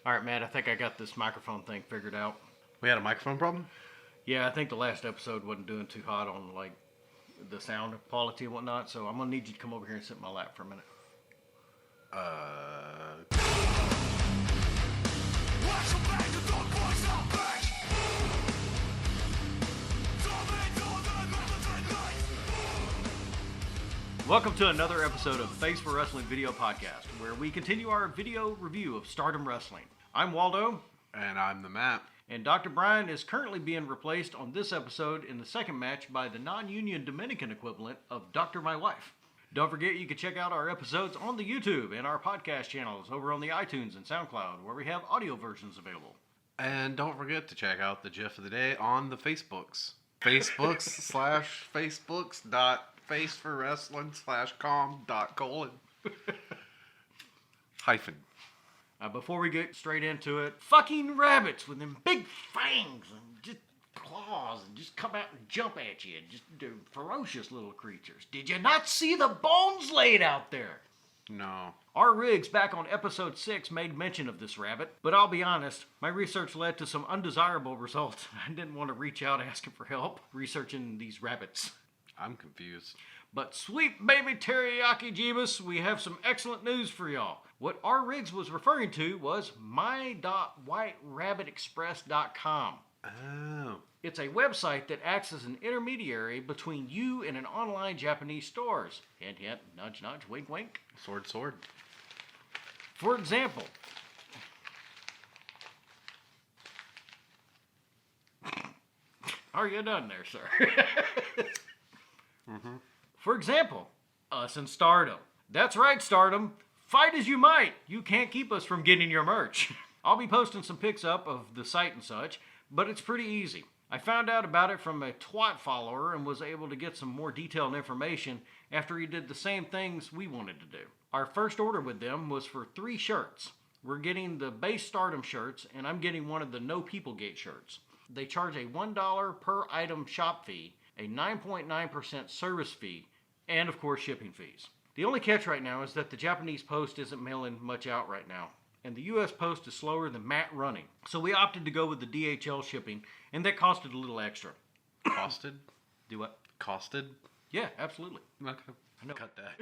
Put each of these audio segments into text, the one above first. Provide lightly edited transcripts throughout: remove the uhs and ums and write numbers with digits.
All right, Matt, I think I got this microphone thing figured out. We had a microphone problem? Yeah, I think the last episode wasn't doing too hot on, like, the sound quality and whatnot, so I'm going to need you to come over here and sit in my lap for a minute. Welcome to another episode of Face for Wrestling Video Podcast, where we continue our video review of Stardom Wrestling. I'm Waldo. And I'm the Matt. And Dr. Brian is currently being replaced on this episode in the second match by the non-union Dominican equivalent of Dr. My Wife. Don't forget you can check out our episodes on the YouTube and our podcast channels over on the iTunes and SoundCloud, where we have audio versions available. And don't forget to check out the GIF of the day on the Facebooks. Facebooks/Facebook.faceforwrestling/com.: hyphen. Before we get straight into it, fucking rabbits with them big fangs and just claws and just come out and jump at you. Just ferocious little creatures. Did you not see the bones laid out there? No. Our Riggs back on episode 6 made mention of this rabbit, but I'll be honest, my research led to some undesirable results. I didn't want to reach out asking for help researching these rabbits. I'm confused. But sweet baby teriyaki Jeebus, we have some excellent news for y'all. What R. Riggs was referring to was my.whiterabbitexpress.com. Oh. It's a website that acts as an intermediary between you and an online Japanese stores. Hint, hint, nudge, nudge, wink, wink. Sword, sword. For example, are you done there, sir? Mm-hmm. For example, us and Stardom. That's right, Stardom. Fight as you might, you can't keep us from getting your merch. I'll be posting some pics up of the site and such, but it's pretty easy. I found out about it from a twat follower and was able to get some more detailed information after he did the same things we wanted to do. Our first order with them was for 3 shirts. We're getting the base Stardom shirts, and I'm getting one of the No People Gate shirts. They charge a $1 per item shop fee, a 9.9% service fee, and of course shipping fees. The only catch right now is that the Japanese post isn't mailing much out right now, and the US post is slower than Matt running. So we opted to go with the DHL shipping, and that costed a little extra. Costed? Do what? Costed? Yeah, absolutely. Okay. I know. Cut that.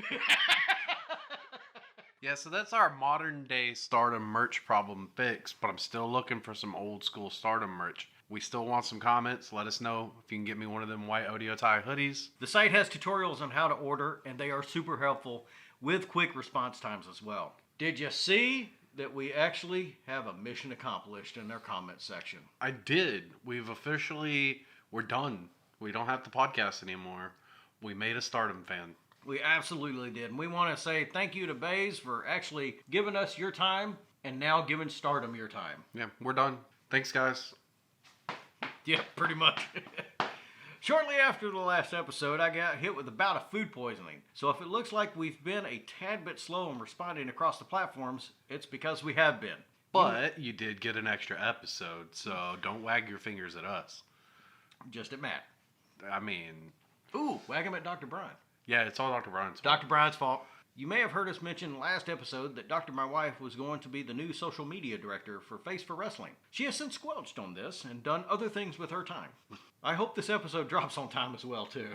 Yeah, so that's our modern day Stardom merch problem fixed, but I'm still looking for some old school Stardom merch. We still want some comments. Let us know if you can get me one of them white Oedo Tai hoodies. The site has tutorials on how to order, and they are super helpful with quick response times as well. Did you see that we actually have a mission accomplished in their comment section? I did. We're done. We don't have to podcast anymore. We made a Stardom fan. We absolutely did. And we want to say thank you to Baze for actually giving us your time and now giving Stardom your time. Yeah, we're done. Thanks, guys. Yeah, pretty much. Shortly after the last episode, I got hit with a bout of food poisoning. So if it looks like we've been a tad bit slow in responding across the platforms, it's because we have been. But you did get an extra episode, so don't wag your fingers at us. Just at Matt. I mean... Ooh, wag him at Dr. Brian. Yeah, it's all Dr. Brian's fault. Dr. Brian's fault. You may have heard us mention last episode that Dr. My Wife was going to be the new social media director for Face for Wrestling. She has since squelched on this and done other things with her time. I hope this episode drops on time as well, too.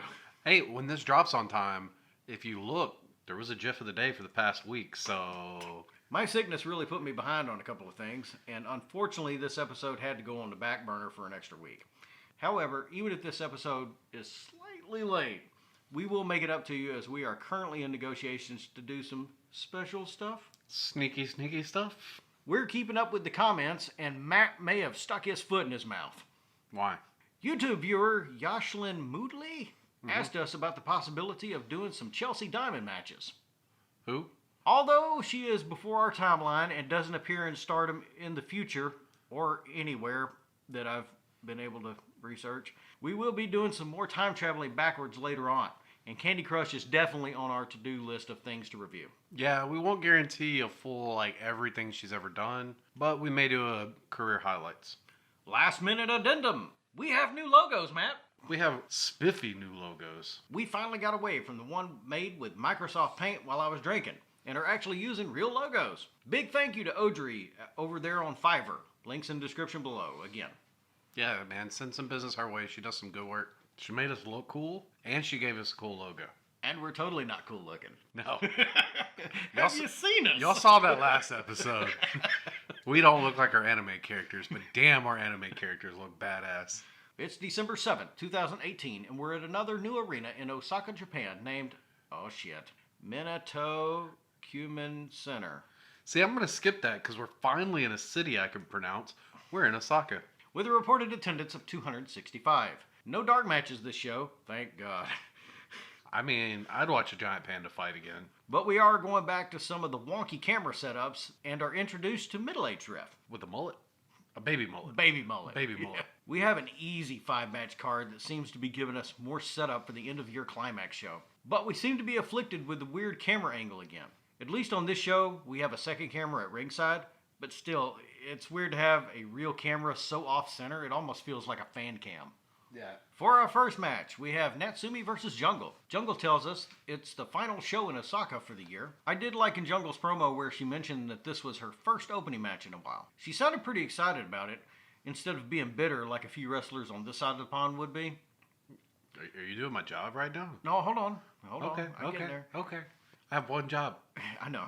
Hey, when this drops on time, if you look, there was a GIF of the day for the past week, so... My sickness really put me behind on a couple of things, and unfortunately this episode had to go on the back burner for an extra week. However, even if this episode is slightly late, we will make it up to you as we are currently in negotiations to do some special stuff. Sneaky, sneaky stuff? We're keeping up with the comments, and Matt may have stuck his foot in his mouth. Why? YouTube viewer Yashlin Moodley asked us about the possibility of doing some Chelsea Diamond matches. Who? Although she is before our timeline and doesn't appear in Stardom in the future, or anywhere that I've been able to research, we will be doing some more time traveling backwards later on. And Candy Crush is definitely on our to-do list of things to review. Yeah, we won't guarantee a full, everything she's ever done, but we may do a career highlights. Last minute addendum. We have new logos, Matt. We have spiffy new logos. We finally got away from the one made with Microsoft Paint while I was drinking. and are actually using real logos. Big thank you to Audrey over there on Fiverr. Links in the description below again. Yeah, man, send some business her way. She does some good work. She made us look cool, and she gave us a cool logo. And we're totally not cool looking. No. Have you seen us? Y'all saw that last episode. We don't look like our anime characters, but damn, our anime characters look badass. It's December 7th, 2018, and we're at another new arena in Osaka, Japan, named, Minato Kumin Center. See, I'm going to skip that because we're finally in a city I can pronounce. We're in Osaka. With a reported attendance of 265. No dark matches this show, thank God. I mean, I'd watch a giant panda fight again. But we are going back to some of the wonky camera setups and are introduced to middle-aged ref. With a mullet? A baby mullet. Baby mullet. Baby mullet. Yeah. We have an easy 5-match card that seems to be giving us more setup for the end-of-year climax show. But we seem to be afflicted with the weird camera angle again. At least on this show, we have a second camera at ringside, but still, it's weird to have a real camera so off-center, it almost feels like a fan cam. Yeah. For our first match, we have Natsumi versus Jungle. Jungle tells us it's the final show in Osaka for the year. I did like in Jungle's promo where she mentioned that this was her first opening match in a while. She sounded pretty excited about it, instead of being bitter like a few wrestlers on this side of the pond would be. Are you doing my job right now? No, hold on. Hold Okay, on. I'm getting there. okay. I have one job. I know.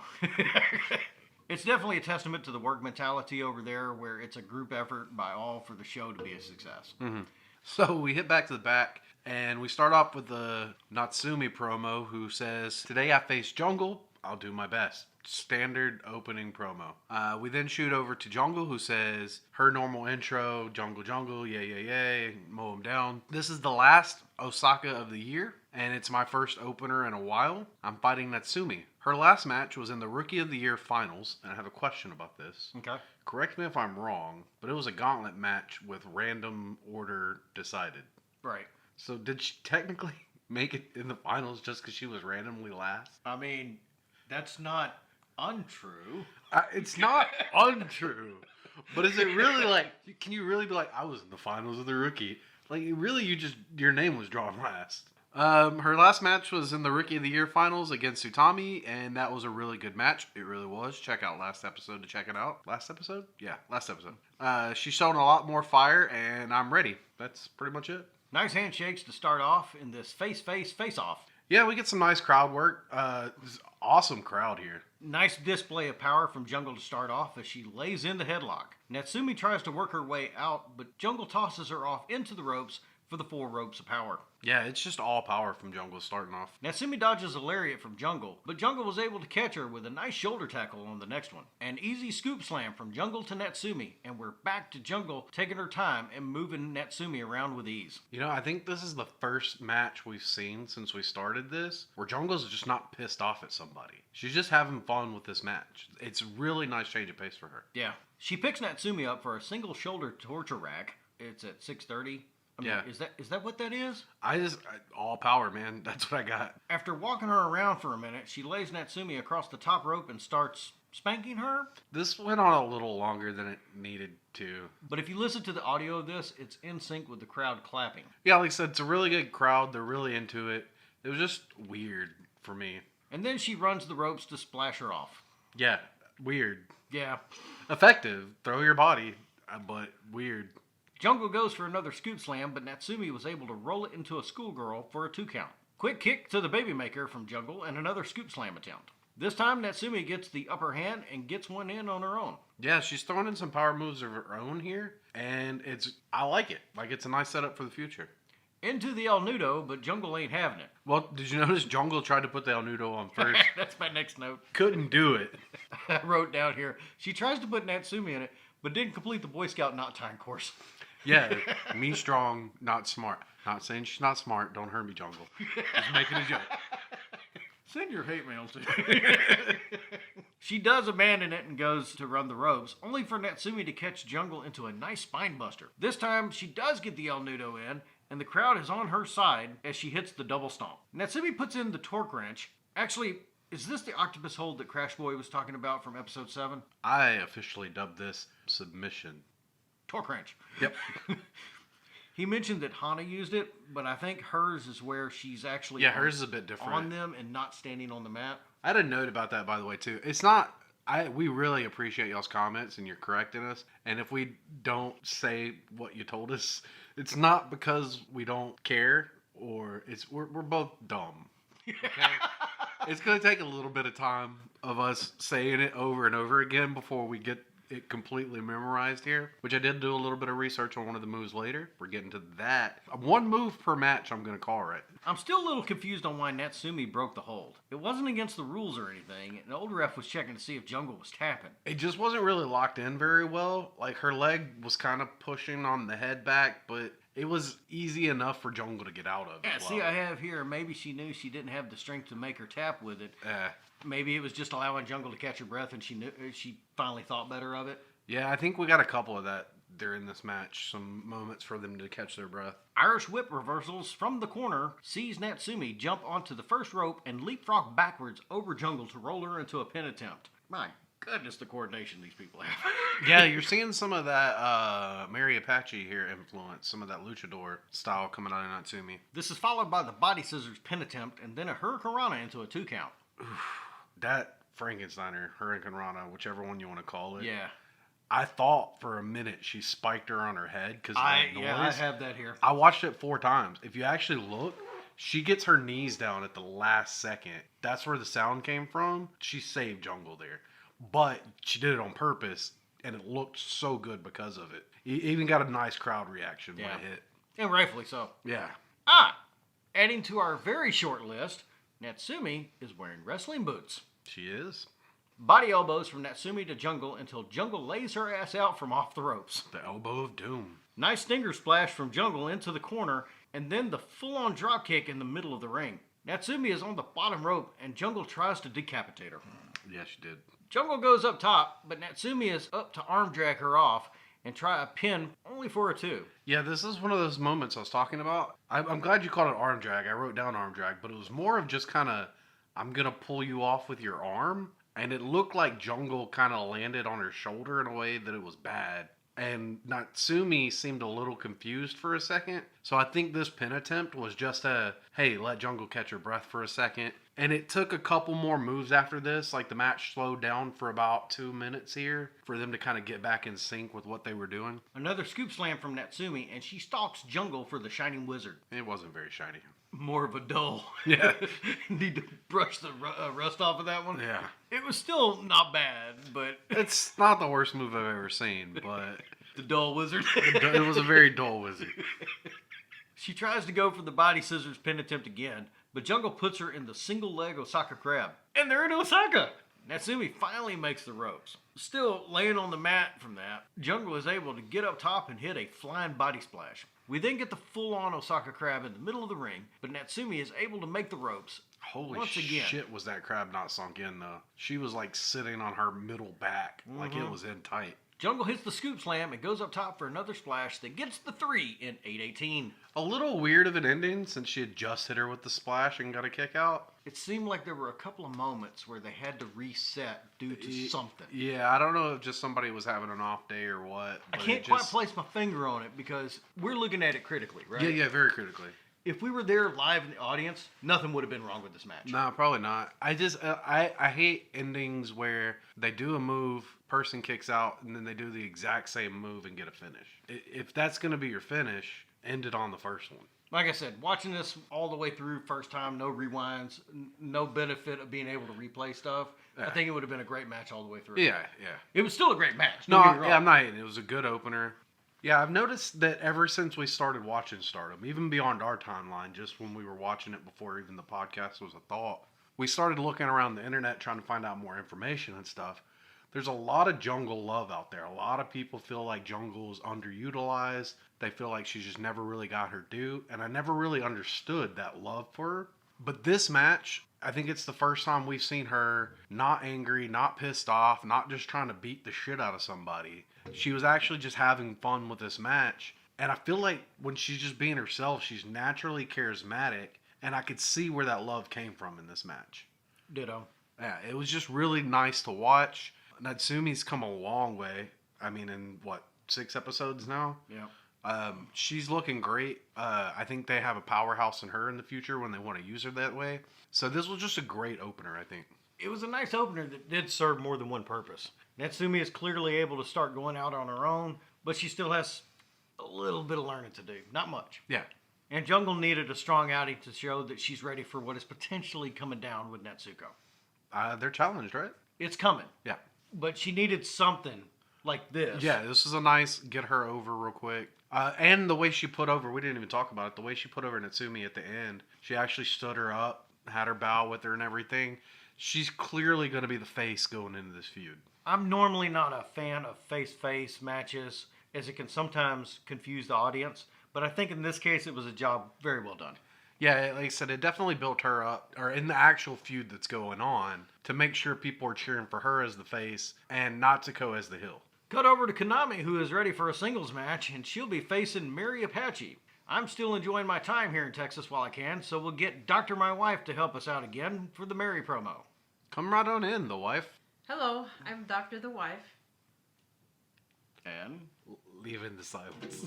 It's definitely a testament to the work mentality over there where it's a group effort by all for the show to be a success. Mm-hmm. So we hit back to the back, and we start off with the Natsumi promo, who says, "Today I face Jungle, I'll do my best." Standard opening promo. We then shoot over to Jungle, who says her normal intro, Jungle, Jungle, yay, yay, yay, mow him down. This is the last Osaka of the year, and it's my first opener in a while. I'm fighting Natsumi. Her last match was in the Rookie of the Year finals, and I have a question about this. Okay. Correct me if I'm wrong, but it was a gauntlet match with random order decided. Right. So did she technically make it in the finals just because she was randomly last? I mean, that's not untrue. It's not untrue. But is it really like, can you really be like, I was in the finals of the Rookie? Like, really, your name was drawn last. Her last match was in the Rookie of the Year finals against Utami, and that was a really good match. It really was. Check out last episode to check it out. Last episode? Yeah, last episode. She's shown a lot more fire, and I'm ready. That's pretty much it. Nice handshakes to start off in this face-off. Yeah, we get some nice crowd work. This awesome crowd here. Nice display of power from Jungle to start off as she lays in the headlock. Natsumi tries to work her way out, but Jungle tosses her off into the ropes for the 4 ropes of power. Yeah, it's just all power from Jungle starting off. Natsumi dodges a lariat from Jungle, but Jungle was able to catch her with a nice shoulder tackle on the next one. An easy scoop slam from Jungle to Natsumi, and we're back to Jungle taking her time and moving Natsumi around with ease. You know, I think this is the first match we've seen since we started this where Jungle's just not pissed off at somebody. She's just having fun with this match. It's a really nice change of pace for her. Yeah. She picks Natsumi up for a single shoulder torture rack. It's at 6:30. I mean, yeah. Is that what that is? All power, man. That's what I got. After walking her around for a minute, she lays Natsumi across the top rope and starts spanking her. This went on a little longer than it needed to. But if you listen to the audio of this, it's in sync with the crowd clapping. Yeah, like I said, it's a really good crowd. They're really into it. It was just weird for me. And then she runs the ropes to splash her off. Yeah, weird. Yeah. Effective. Throw your body, but weird. Jungle goes for another scoop slam, but Natsumi was able to roll it into a schoolgirl for a 2 count. Quick kick to the baby maker from Jungle and another scoop slam attempt. This time Natsumi gets the upper hand and gets one in on her own. Yeah, she's throwing in some power moves of her own here, and I like it. Like, it's a nice setup for the future. Into the El Nudo, but Jungle ain't having it. Well, did you notice Jungle tried to put the El Nudo on first? That's my next note. Couldn't do it. I wrote down here, she tries to put Natsumi in it, but didn't complete the Boy Scout knot tying course. Yeah, me strong, not smart. Not saying she's not smart. Don't hurt me, Jungle. Just making a joke. Send your hate mail to. She does abandon it and goes to run the ropes, only for Natsumi to catch Jungle into a nice spine buster. This time, she does get the El Nudo in, and the crowd is on her side as she hits the double stomp. Natsumi puts in the torque wrench. Actually, is this the octopus hold that Crash Boy was talking about from episode 7? I officially dubbed this submission. Torque wrench. Yep. He mentioned that Hana used it, but I think hers is where she's actually hers is a bit different. on them and not standing on the mat. I had a note about that, by the way, too. It's not. We really appreciate y'all's comments and you're correcting us. And if we don't say what you told us, it's not because we don't care or we're both dumb. Okay? It's going to take a little bit of time of us saying it over and over again before we get it completely memorized here, which I did do a little bit of research on one of the moves later. We're getting to that. One move per match, I'm going to call it. I'm still a little confused on why Natsumi broke the hold. It wasn't against the rules or anything, and the old ref was checking to see if Jungle was tapping. It just wasn't really locked in very well. Like, her leg was kind of pushing on the head back, but it was easy enough for Jungle to get out of. Yeah, as well. see, I have here, maybe she knew she didn't have the strength to make her tap with it. Maybe it was just allowing Jungle to catch her breath, and she finally thought better of it. Yeah, I think we got a couple of that during this match. Some moments for them to catch their breath. Irish whip reversals from the corner sees Natsumi jump onto the first rope and leapfrog backwards over Jungle to roll her into a pin attempt. My goodness, the coordination these people have. Yeah, you're seeing some of that Mary Apache here influence, some of that luchador style coming out of Natsumi. This is followed by the body scissors pin attempt and then a hurricanrana into a 2 count. That Frankensteiner, Hurricanrana, whichever one you want to call it. Yeah. I thought for a minute she spiked her on her head because of that noise. Yeah, I have that here. I watched it 4 times. If you actually look, she gets her knees down at the last second. That's where the sound came from. She saved Jungle there. But she did it on purpose, and it looked so good because of it. You even got a nice crowd reaction when it hit. And rightfully so. Yeah. Adding to our very short list, Natsumi is wearing wrestling boots. She is. Body elbows from Natsumi to Jungle until Jungle lays her ass out from off the ropes. The elbow of doom. Nice stinger splash from Jungle into the corner, and then the full-on dropkick in the middle of the ring. Natsumi is on the bottom rope, and Jungle tries to decapitate her. Yeah, she did. Jungle goes up top, but Natsumi is up to arm drag her off and try a pin only for a 2. Yeah, this is one of those moments I was talking about. I'm glad you called it arm drag. I wrote down arm drag, but it was more of just kind of, I'm going to pull you off with your arm. And it looked like Jungle kind of landed on her shoulder in a way that it was bad. And Natsumi seemed a little confused for a second. So I think this pin attempt was just a, hey, let Jungle catch her breath for a second. And it took a couple more moves after this. Like the match slowed down for about 2 minutes here for them to kind of get back in sync with what they were doing. Another scoop slam from Natsumi, and she stalks Jungle for the Shining Wizard. It wasn't very shiny. More of a dull. Yeah. Need to brush the rust off of that one. Yeah. It was still not bad, but... It's not the worst move I've ever seen, but... The dull wizard. It was a very dull wizard. She tries to go for the body scissors pin attempt again, but Jungle puts her in the single leg Osaka crab. And they're in Osaka! Natsumi finally makes the ropes. Still laying on the mat from that, Jungle is able to get up top and hit a flying body splash. We then get the full-on Osaka crab in the middle of the ring, but Natsumi is able to make the ropes. Holy once again. Shit, was that crab not sunk in, though. She was, like, sitting on her middle back, like it was in tight. Jungle hits the scoop slam and goes up top for another splash that gets the 3 in 8:18. A little weird of an ending since she had just hit her with the splash and got a kick out. It seemed like there were a couple of moments where they had to reset due to something. Yeah, I don't know if just somebody was having an off day or what. I can't quite place my finger on it because we're looking at it critically, right? Yeah, very critically. If we were there live in the audience, nothing would have been wrong with this match. No, probably not. I just, I hate endings where they do a move, person kicks out, and then they do the exact same move and get a finish. If that's going to be your finish, end it on the first one. Like I said, watching this all the way through, first time, no rewinds, no benefit of being able to replay stuff. Yeah. I think it would have been a great match all the way through. Yeah. It was still a great match. No, I'm not hating. It was a good opener. Yeah, I've noticed that ever since we started watching Stardom, even beyond our timeline, just when we were watching it before even the podcast was a thought, we started looking around the internet trying to find out more information and stuff. There's a lot of Jungle love out there. A lot of people feel like Jungle is underutilized. They feel like she just never really got her due. And I never really understood that love for her. But this match, I think it's the first time we've seen her not angry, not pissed off, not just trying to beat the shit out of somebody. She was actually just having fun with this match. And I feel like when she's just being herself, she's naturally charismatic. And I could see where that love came from in this match. Ditto. Yeah, it was just really nice to watch. Natsumi's come a long way. I mean, in 6 episodes now? Yeah. She's looking great. I think they have a powerhouse in her in the future when they want to use her that way. So this was just a great opener, I think. It was a nice opener that did serve more than one purpose. Natsumi is clearly able to start going out on her own, but she still has a little bit of learning to do. Not much. Yeah. And Jungle needed a strong outing to show that she's ready for what is potentially coming down with Natsuko. They're challenged, right? It's coming. Yeah. But she needed something like this. Yeah, this is a nice get her over real quick. And the way she put over, we didn't even talk about it, the way she put over Natsumi at the end, she actually stood her up, had her bow with her and everything. She's clearly going to be the face going into this feud. I'm normally not a fan of face-to-face matches, as it can sometimes confuse the audience. But I think in this case, it was a job very well done. Yeah, like I said, it definitely built her up, or in the actual feud that's going on, to make sure people are cheering for her as the face and Natsuko as the heel. Cut over to Konami, who is ready for a singles match, and she'll be facing Mary Apache. I'm still enjoying my time here in Texas while I can, so we'll get Dr. My Wife to help us out again for the Mary promo. Come right on in, the wife. Hello, I'm Dr. The Wife. And? Leaving the silence.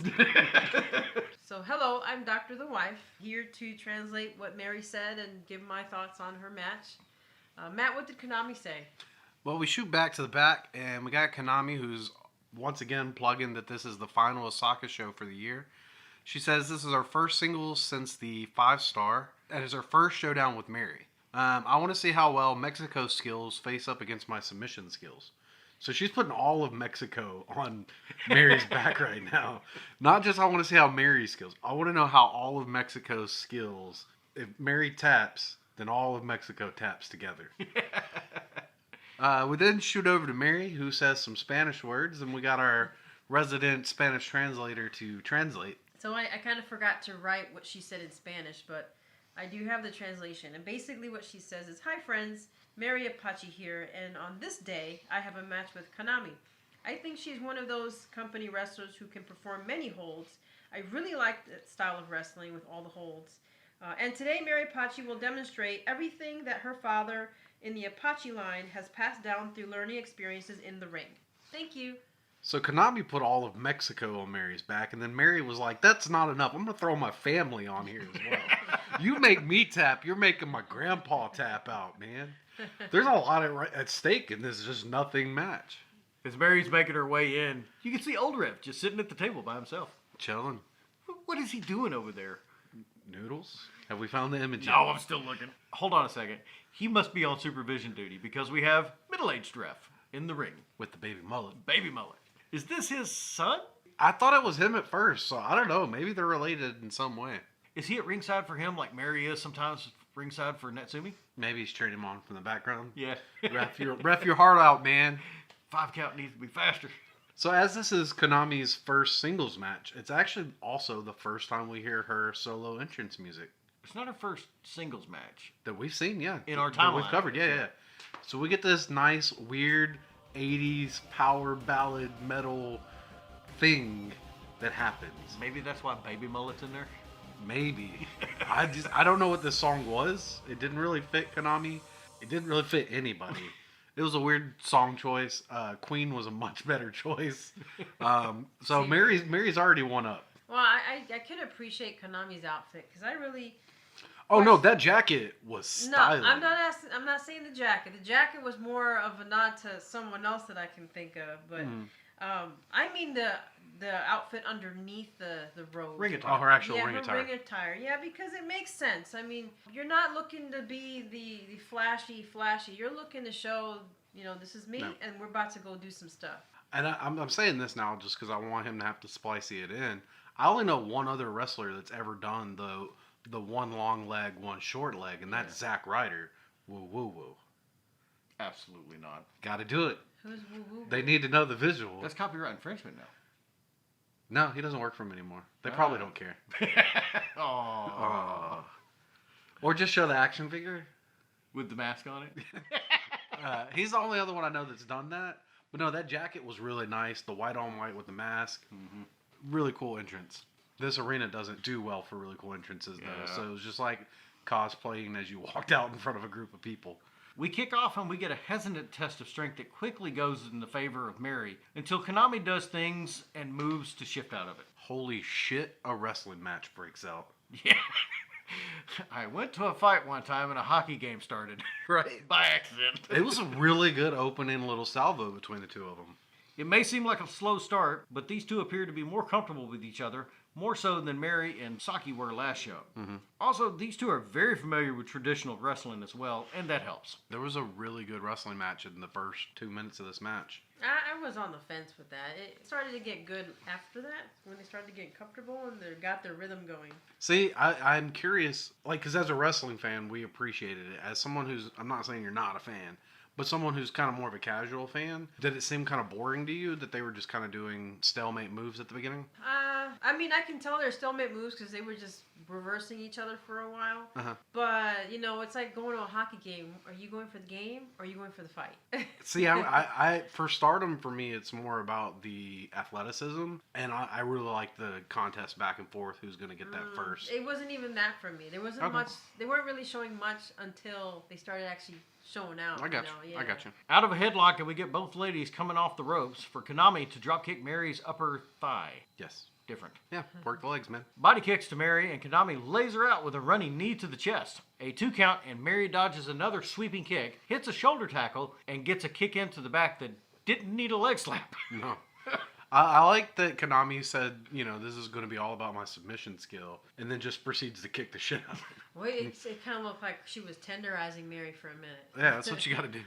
So, hello, I'm Dr. The Wife, here to translate what Mary said and give my thoughts on her match. Matt, what did Konami say? Well, we shoot back to the back, and we got Konami, who's once again plugging that this is the final Osaka show for the year. She says this is our first singles since the 5-star, and it's our first showdown with Mary. I want to see how well Mexico's skills face up against my submission skills. So she's putting all of Mexico on Mary's back right now. Not just I want to see how Mary's skills. I want to know how all of Mexico's skills, if Mary taps, then all of Mexico taps together. We then shoot over to Mary, who says some Spanish words, and we got our resident Spanish translator to translate. So I kind of forgot to write what she said in Spanish, but I do have the translation. And basically what she says is, "Hi friends, Mary Apache here, and on this day, I have a match with Konami. I think she's one of those company wrestlers who can perform many holds. I really like that style of wrestling with all the holds. And today, Mary Apache will demonstrate everything that her father in the Apache line has passed down through learning experiences in the ring. Thank you." So Konami put all of Mexico on Mary's back, and then Mary was like, "That's not enough. I'm going to throw my family on here as well. You make me tap, you're making my grandpa tap out, man." There's a lot at stake in this just nothing match. As Mary's making her way in, you can see Old Rev just sitting at the table by himself. Chilling. What is he doing over there? Noodles? Have we found the image? No, I'm still looking. Hold on a second. He must be on supervision duty because we have middle-aged ref in the ring. With the baby mullet. Baby mullet. Is this his son? I thought it was him at first, so I don't know. Maybe they're related in some way. Is he at ringside for him like Mary is sometimes ringside for Natsumi? Maybe he's cheering him on from the background. Yeah. Ref your heart out, man. 5 count needs to be faster. So as this is Konami's first singles match, it's actually also the first time we hear her solo entrance music. It's not her first singles match. That we've seen, yeah. In our That timeline. we've covered, yeah. So we get this nice, weird 80s power ballad metal thing that happens. Maybe that's why Baby Mullet's in there. Maybe. I don't know what this song was. It didn't really fit Konami. It didn't really fit anybody. It was a weird song choice. Queen was a much better choice. So Mary's already one up. Well, I can appreciate Konami's outfit because I really... Oh no, that jacket was stylish. No, I'm not saying the jacket. The jacket was more of a nod to someone else that I can think of, but I mean the outfit underneath the robe. Ring attire. Oh, her actual yeah, ring her attire. ring attire. Yeah, because it makes sense. I mean, you're not looking to be the flashy. You're looking to show, this is me, and we're about to go do some stuff. And I'm saying this now just because I want him to have to splicey it in. I only know one other wrestler that's ever done the one long leg, one short leg, and that's Zack Ryder. Woo, woo, woo. Absolutely not. Got to do it. Who's woo woo? They need to know the visual. That's copyright infringement now. No, he doesn't work for him anymore. They probably don't care. Oh. Or just show the action figure. With the mask on it? He's the only other one I know that's done that. But no, that jacket was really nice. The white on white with the mask. Mm-hmm. Really cool entrance. This arena doesn't do well for really cool entrances, though. Yeah. So it was just like cosplaying as you walked out in front of a group of people. We kick off and we get a hesitant test of strength that quickly goes in the favor of Mary until Konami does things and moves to shift out of it. Holy shit, a wrestling match breaks out. Yeah. I went to a fight one time and a hockey game started. Right. By accident. It was a really good opening little salvo between the two of them. It may seem like a slow start, but these two appear to be more comfortable with each other, more so than Mary and Saki were last show. Mm-hmm. Also, these two are very familiar with traditional wrestling as well, and that helps. There was a really good wrestling match in the first 2 minutes of this match. I was on the fence with that. It started to get good after that, when they started to get comfortable and they got their rhythm going. See, I'm curious, like, because as a wrestling fan, we appreciated it. As someone who's, I'm not saying you're not a fan, but someone who's kind of more of a casual fan, did it seem kind of boring to you that they were just kind of doing stalemate moves at the beginning? I mean, I can tell they're stalemate moves because they were just reversing each other for a while. Uh-huh. But, you know, it's like going to a hockey game. Are you going for the game or are you going for the fight? See, I for Stardom, for me, it's more about the athleticism, and I really like the contest back and forth, who's going to get that first. It wasn't even that for me. There wasn't much. They weren't really showing much until they started actually showing out. I got you. Yeah. I got you. Out of a headlock, and we get both ladies coming off the ropes for Konami to dropkick Mary's upper thigh. Yes. Different. Yeah, work the legs, man. Body kicks to Mary, and Konami lays her out with a running knee to the chest. A 2 count, and Mary dodges another sweeping kick, hits a shoulder tackle, and gets a kick into the back that didn't need a leg slap. No. I like that Konami said, you know, this is going to be all about my submission skill, and then just proceeds to kick the shit out of her. Well, it kind of looked like she was tenderizing Mary for a minute. Yeah, that's what you got to do.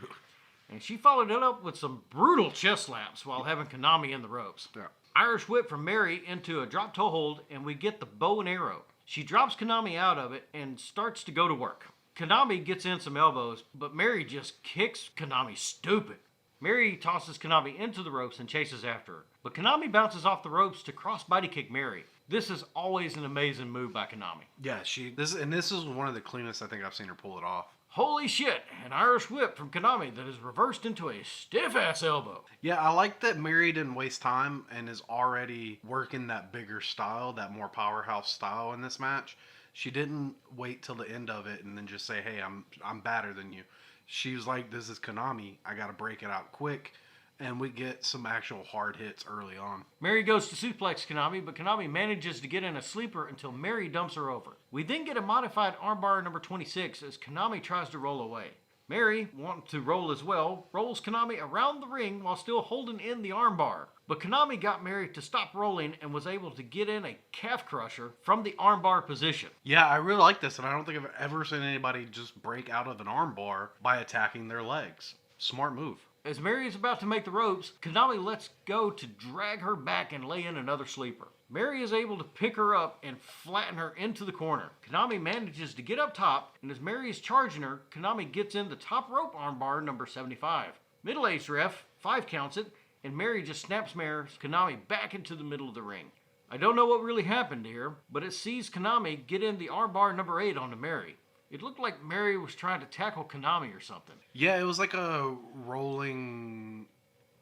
And she followed it up with some brutal chest slaps while having Konami in the ropes. Yeah. Irish whip from Mary into a drop toe hold, and we get the bow and arrow. She drops Konami out of it and starts to go to work. Konami gets in some elbows, but Mary just kicks Konami stupid. Mary tosses Konami into the ropes and chases after her. But Konami bounces off the ropes to cross body kick Mary. This is always an amazing move by Konami. Yeah, this is one of the cleanest I think I've seen her pull it off. Holy shit, an Irish whip from Konami that is reversed into a stiff-ass elbow. Yeah, I like that Mary didn't waste time and is already working that bigger style, that more powerhouse style in this match. She didn't wait till the end of it and then just say, hey, I'm better than you. She was like, this is Konami. I got to break it out quick. And we get some actual hard hits early on. Mary goes to suplex Konami, but Konami manages to get in a sleeper until Mary dumps her over. We then get a modified armbar number 26 as Konami tries to roll away. Mary, wanting to roll as well, rolls Konami around the ring while still holding in the armbar. But Konami got Mary to stop rolling and was able to get in a calf crusher from the armbar position. Yeah, I really like this, and I don't think I've ever seen anybody just break out of an armbar by attacking their legs. Smart move. As Mary is about to make the ropes, Konami lets go to drag her back and lay in another sleeper. Mary is able to pick her up and flatten her into the corner. Konami manages to get up top, and as Mary is charging her, Konami gets in the top rope armbar number 75. Middle-aged ref 5 counts it, and Mary just snaps Konami back into the middle of the ring. I don't know what really happened here, but it sees Konami get in the armbar number 8 onto Mary. It looked like Mary was trying to tackle Konami or something. Yeah, it was like a rolling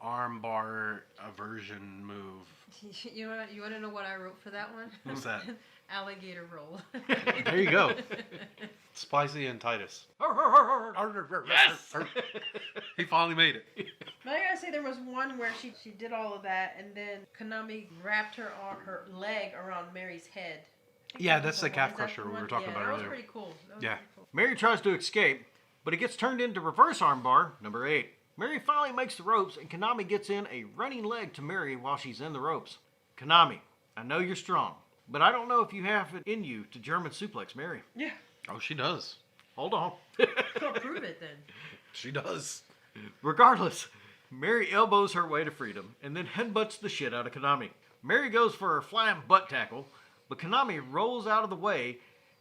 armbar aversion move. You want to know what I wrote for that one? What's that? Alligator roll. There you go. Spicy and Titus. Yes! He finally made it. But I gotta say, there was one where she did all of that, and then Konami wrapped her leg around Mary's head. Yeah, that's the one. calf Is that crusher the we one? were talking about that earlier. was pretty cool. Yeah. Pretty cool. Mary tries to escape, but it gets turned into reverse armbar, number 8. Mary finally makes the ropes, and Konami gets in a running leg to Mary while she's in the ropes. Konami, I know you're strong, but I don't know if you have it in you to German suplex Mary. Yeah. Oh, she does. Hold on. Well, prove it then. She does. Regardless, Mary elbows her way to freedom, and then headbutts the shit out of Konami. Mary goes for her flying butt tackle, but Konami rolls out of the way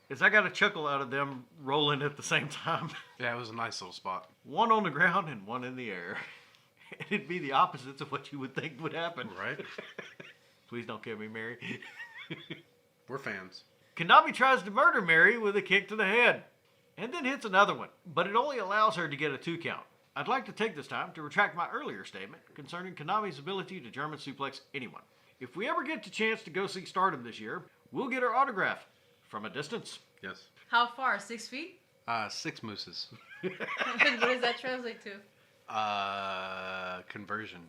as I got a chuckle out of them rolling at the same time. Yeah, it was a nice little spot. One on the ground and one in the air. It'd be the opposites of what you would think would happen. Right? Please don't kill me, Mary. We're fans. Konami tries to murder Mary with a kick to the head, and then hits another one, but it only allows her to get a 2 count. I'd like to take this time to retract my earlier statement concerning Konami's ability to German suplex anyone. If we ever get the chance to go see Stardom this year, we'll get her autograph from a distance. Yes. How far? 6 feet? 6 mooses. What does that translate to? Conversion.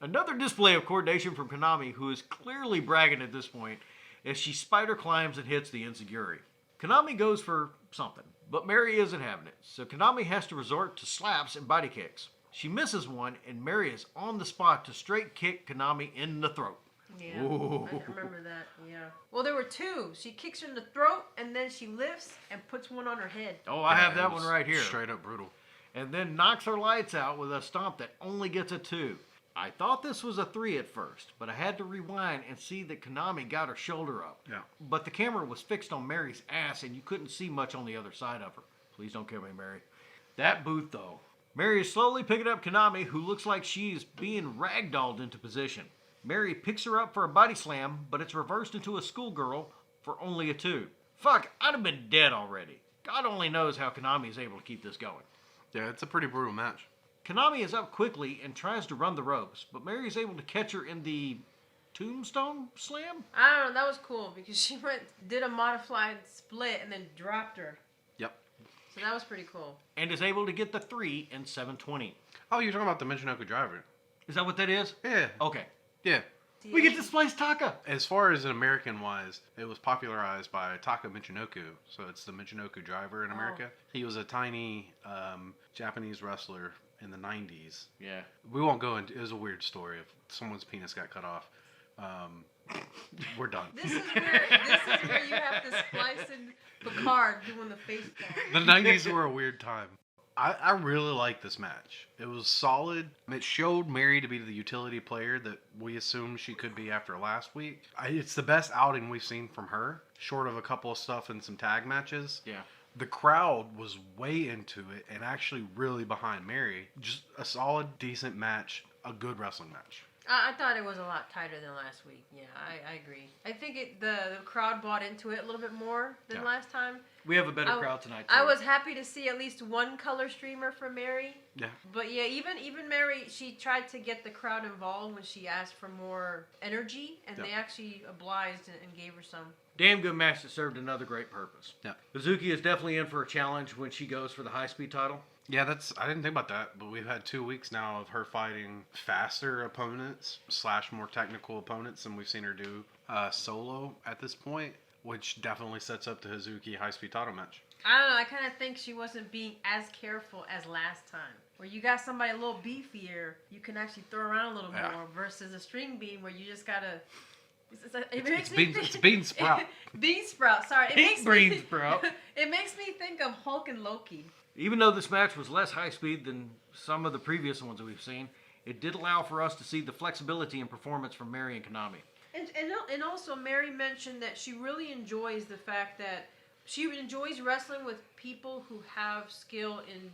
Another display of coordination from Konami, who is clearly bragging at this point, as she spider climbs and hits the Enziguri. Konami goes for something, but Mary isn't having it, so Konami has to resort to slaps and body kicks. She misses one, and Mary is on the spot to straight kick Konami in the throat. Yeah, Ooh. I remember that, yeah. Well, there were two. She kicks her in the throat, and then she lifts and puts one on her head. Oh, I have that one right here. Straight up brutal. And then knocks her lights out with a stomp that only gets a 2. I thought this was a 3 at first, but I had to rewind and see that Konami got her shoulder up. Yeah. But the camera was fixed on Mary's ass, and you couldn't see much on the other side of her. Please don't kill me, Mary. That boot, though. Mary is slowly picking up Konami, who looks like she's being ragdolled into position. Mary picks her up for a body slam, but it's reversed into a schoolgirl for only a 2. Fuck, I'd have been dead already. God only knows how Konami is able to keep this going. Yeah, it's a pretty brutal match. Konami is up quickly and tries to run the ropes, but Mary is able to catch her in the tombstone slam? I don't know, that was cool because she did a modified split and then dropped her. Yep. So that was pretty cool. And is able to get the 3 in 720. Oh, you're talking about the Michinoku driver. Is that what that is? Yeah. Okay. Yeah. We get to splice Taka. As far as an American wise, it was popularized by Taka Michinoku. So it's the Michinoku driver in America. He was a tiny Japanese wrestler in the 90s. Yeah. We won't go into it. Was a weird story of someone's penis got cut off. We're done. This is where you have to splice in Picard doing the face palm. The 90s were a weird time. I really like this match. It was solid. It showed Mary to be the utility player that we assumed she could be after last week. It's the best outing we've seen from her, short of a couple of stuff in some tag matches. Yeah. The crowd was way into it and actually really behind Mary. Just a solid, decent match, a good wrestling match. I thought it was a lot tighter than last week. Yeah, I agree. I think the crowd bought into it a little bit more than last time. We have a better crowd tonight, too. I was happy to see at least one color streamer for Mary. Yeah. But yeah, even Mary, she tried to get the crowd involved when she asked for more energy, and they actually obliged and gave her some. Damn good match that served another great purpose. Yeah. Hazuki is definitely in for a challenge when she goes for the high-speed title. Yeah, I didn't think about that, but we've had 2 weeks now of her fighting faster opponents / more technical opponents than we've seen her do solo at this point, which definitely sets up the Hazuki high-speed title match. I don't know, I kind of think she wasn't being as careful as last time. Where you got somebody a little beefier, you can actually throw around a little more, versus a string bean where you just gotta... It's bean sprout. Bean sprout, sorry. Bean sprout. It makes me think of Hulk and Loki. Even though this match was less high-speed than some of the previous ones that we've seen, it did allow for us to see the flexibility and performance from Mary and Konami. And also, Mary mentioned that she really enjoys the fact that she enjoys wrestling with people who have skill in,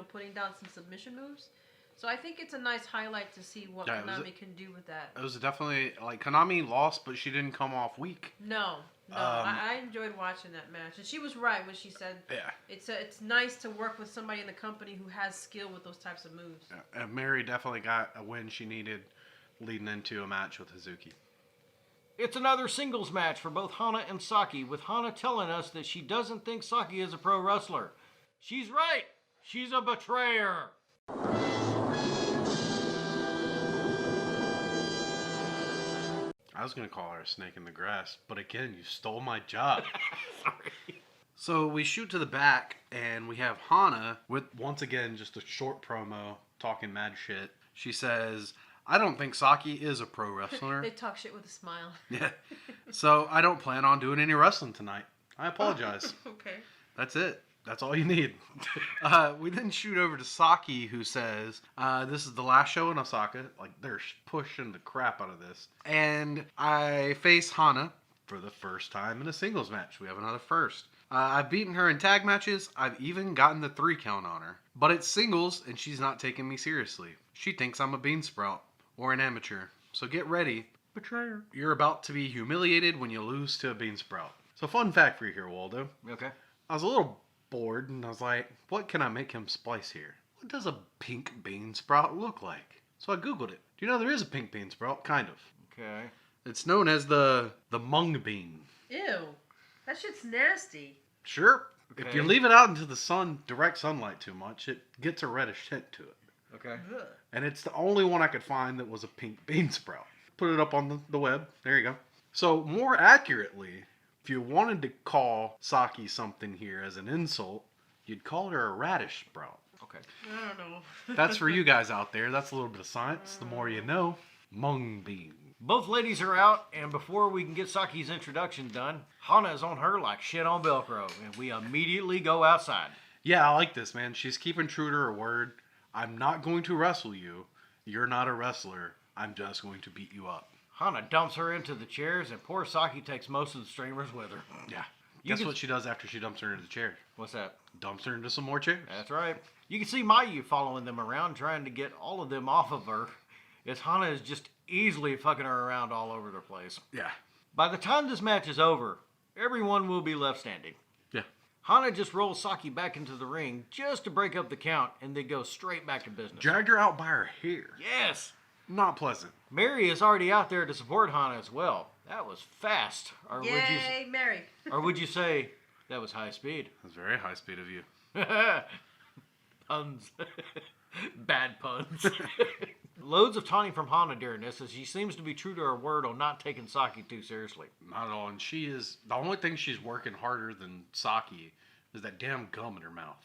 putting down some submission moves. So I think it's a nice highlight to see what Konami can do with that. It was definitely, Konami lost, but she didn't come off weak. No, I enjoyed watching that match. And she was right when she said it's nice to work with somebody in the company who has skill with those types of moves. Yeah. And Mary definitely got a win she needed leading into a match with Hazuki. It's another singles match for both Hana and Saki, with Hana telling us that she doesn't think Saki is a pro wrestler. She's right. She's a betrayer. I was going to call her a snake in the grass, but again, you stole my job. Sorry. So we shoot to the back, and we have Hana with, once again, just a short promo, talking mad shit. She says, I don't think Saki is a pro wrestler. They talk shit with a smile. Yeah. So I don't plan on doing any wrestling tonight. I apologize. Okay. That's it. That's all you need. We then shoot over to Saki, who says, this is the last show in Osaka. Like, they're pushing the crap out of this. And I face Hana for the first time in a singles match. We have another first. I've beaten her in tag matches. I've even gotten the 3 count on her. But it's singles, and she's not taking me seriously. She thinks I'm a bean sprout or an amateur. So get ready. Betrayer. You're about to be humiliated when you lose to a bean sprout. So fun fact for you here, Waldo. Okay. I was a little bored, and I was like, what can I make him splice here? What does a pink bean sprout look like? So I googled it. Do you know there is a pink bean sprout? Kind of. Okay. It's known as the mung bean. Ew. That shit's nasty. Sure. Okay. If you leave it out into the sun, direct sunlight too much, it gets a reddish tint to it. Okay. Ugh. And it's the only one I could find that was a pink bean sprout. Put it up on the web. There you go. So, more accurately, if you wanted to call Saki something here as an insult, you'd call her a radish sprout. Okay. I don't know. That's for you guys out there. That's a little bit of science. The more you know. Mung bean. Both ladies are out, and before we can get Saki's introduction done, Hana is on her like shit on Velcro, and we immediately go outside. Yeah, I like this, man. She's keeping true to her word. I'm not going to wrestle you. You're not a wrestler. I'm just going to beat you up. Hana dumps her into the chairs, and poor Saki takes most of the streamers with her. Yeah. You Guess can- what she does after she dumps her into the chair? What's that? Dumps her into some more chairs. That's right. You can see Mayu following them around, trying to get all of them off of her, as Hana is just easily fucking her around all over the place. Yeah. By the time this match is over, everyone will be left standing. Yeah. Hana just rolls Saki back into the ring just to break up the count, and they go straight back to business. Dragged her out by her hair. Yes! Not pleasant. Mary is already out there to support Hana as well. That was fast. Or Yay, Mary. would you say that was high speed? That's very high speed of you. Puns. Bad puns. Loads of taunting from Hana during this, as she seems to be true to her word on not taking Saki too seriously. Not at all. And she is... The only thing she's working harder than Saki is that damn gum in her mouth.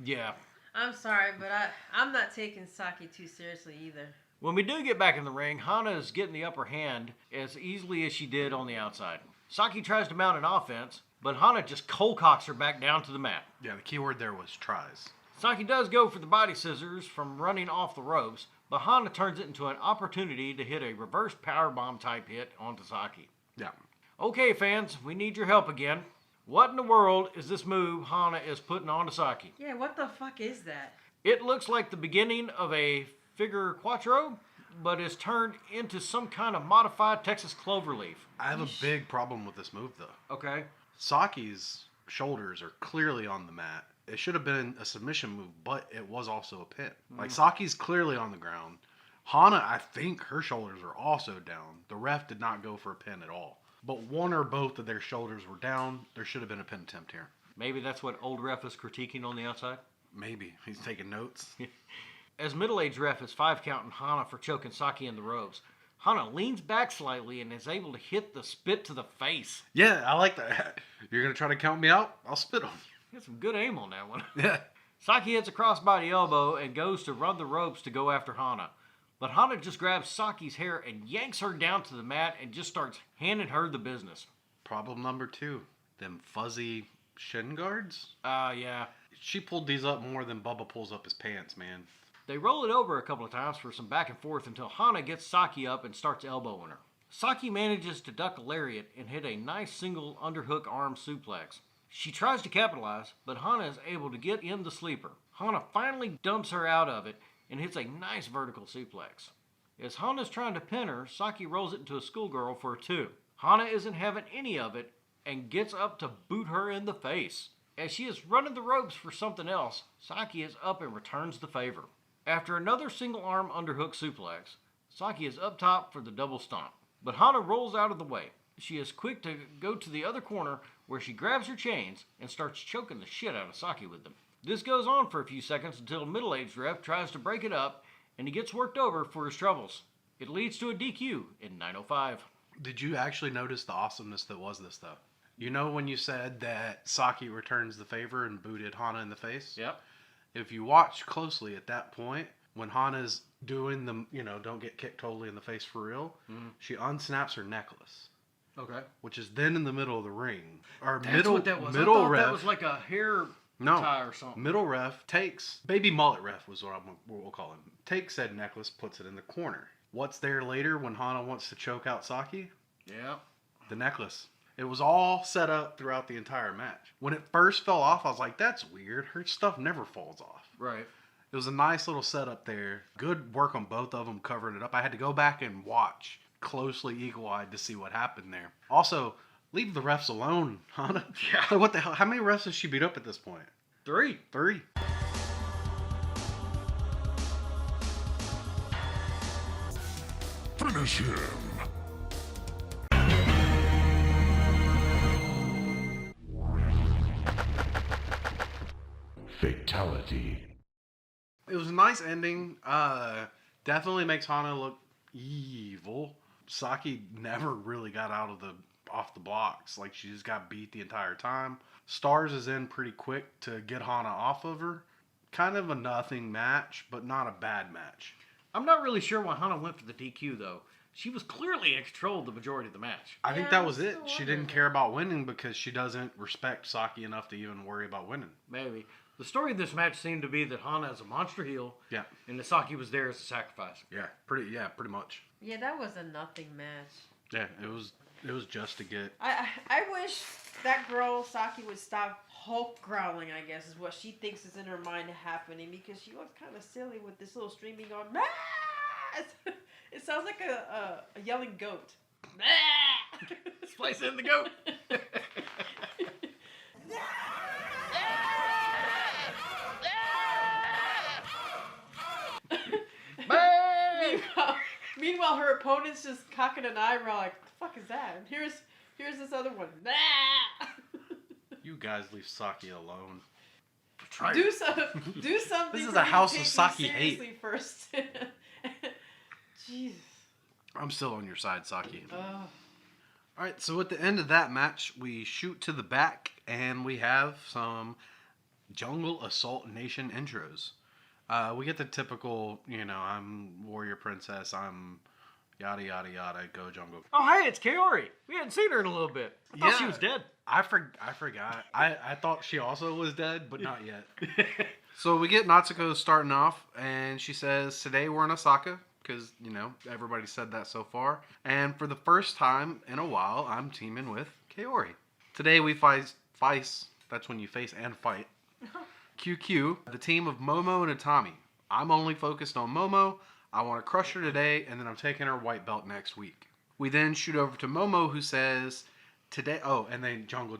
Yeah. I'm sorry, but I'm not taking Saki too seriously either. When we do get back in the ring, Hana is getting the upper hand as easily as she did on the outside. Saki tries to mount an offense, but Hana just cold cocks her back down to the mat. Yeah, the key word there was tries. Saki does go for the body scissors from running off the ropes, but Hana turns it into an opportunity to hit a reverse powerbomb type hit onto Saki. Yeah. Okay, fans, we need your help again. What in the world is this move Hana is putting onto Saki? Yeah, what the fuck is that? It looks like the beginning of a figure quattro, but is turned into some kind of modified Texas cloverleaf. I have a big problem with this move, though. Okay. Saki's shoulders are clearly on the mat. It should have been a submission move, but it was also a pin. Like, Saki's clearly on the ground. Hana, I think her shoulders are also down. The ref did not go for a pin at all. But one or both of their shoulders were down. There should have been a pin attempt here. Maybe that's what old ref is critiquing on the outside? Maybe. He's taking notes. As middle-aged ref is 5 counting Hana for choking Saki in the ropes, Hana leans back slightly and is able to hit the spit to the face. Yeah, I like that. You're going to try to count me out? I'll spit on you. Got some good aim on that one. Yeah. Saki hits a crossbody elbow and goes to run the ropes to go after Hana. But Hana just grabs Saki's hair and yanks her down to the mat and just starts handing her the business. Problem number 2. Them fuzzy shin guards? Yeah. She pulled these up more than Bubba pulls up his pants, man. They roll it over a couple of times for some back and forth until Hana gets Saki up and starts elbowing her. Saki manages to duck a lariat and hit a nice single underhook arm suplex. She tries to capitalize, but Hana is able to get in the sleeper. Hana finally dumps her out of it and hits a nice vertical suplex. As Hana's trying to pin her, Saki rolls it into a schoolgirl for a 2. Hana isn't having any of it and gets up to boot her in the face. As she is running the ropes for something else, Saki is up and returns the favor. After another single arm underhook suplex, Saki is up top for the double stomp. But Hana rolls out of the way. She is quick to go to the other corner where she grabs her chains and starts choking the shit out of Saki with them. This goes on for a few seconds until a middle-aged ref tries to break it up and he gets worked over for his troubles. It leads to a DQ in 9:05. Did you actually notice the awesomeness that was this, though? You know when you said that Saki returns the favor and booted Hana in the face? Yep. If you watch closely at that point, when Hana's doing the, don't get kicked totally in the face for real, she unsnaps her necklace, Okay. which is then in the middle of the ring. Our That's what that was. I middle thought ref, that was like a hair tie or something. middle ref takes, baby mullet ref was what we'll call him, takes said necklace, puts it in the corner. What's there later when Hana wants to choke out Saki? Yeah. The necklace. It was all set up throughout the entire match. When it first fell off, I was like, that's weird. Her stuff never falls off. Right. It was a nice little setup there. Good work on both of them covering it up. I had to go back and watch closely, eagle-eyed, to see what happened there. Also, leave the refs alone, Hana. Yeah. What the hell? How many refs has she beat up at this point? 3. 3. Finish him. Fatality. It was a nice ending. Definitely makes Hana look evil. Saki never really got off the blocks. Like, she just got beat the entire time. Stars is in pretty quick to get Hana off of her. Kind of a nothing match, but not a bad match. I'm not really sure why Hana went for the DQ, though. She was clearly in control of the majority of the match. I think Yeah, that I'm was it. still She wondering. didn't care about winning because she doesn't respect Saki enough to even worry about winning. Maybe. The story of this match seemed to be that Hana is a monster heel, Yeah. and that Saki was there as a sacrifice. Yeah, pretty much. Yeah, that was a nothing match. Yeah, it was just to get. I wish that girl Saki would stop Hulk growling, I guess, is what she thinks is in her mind happening, because she looks kind of silly with this little streaming on. It sounds like a yelling goat. Splice in the goat. Meanwhile, her opponent's just cocking an eyebrow like, "What the fuck is that?" And here's this other one. You guys leave Saki alone. Do something. This is for a me house to of take Saki me hate. seriously first. Jesus. I'm still on your side, Saki. Ugh. All right, so at the end of that match, we shoot to the back and we have some Jungle Assault Nation intros. We get the typical, I'm Warrior Princess, I'm yada yada yada, go Jungle. Oh, hey, it's Kaori. We hadn't seen her in a little bit. I thought she was dead. I forgot. I thought she also was dead, but not yet. So we get Natsuko starting off, and she says, today we're in Osaka, because, everybody said that so far. And for the first time in a while, I'm teaming with Kaori. Today we face, that's when you face and fight, QQ, the team of Momo and Utami. I'm only focused on Momo. I want to crush her today, and then I'm taking her white belt next week. We then shoot over to Momo, who says, today, and then Jungle.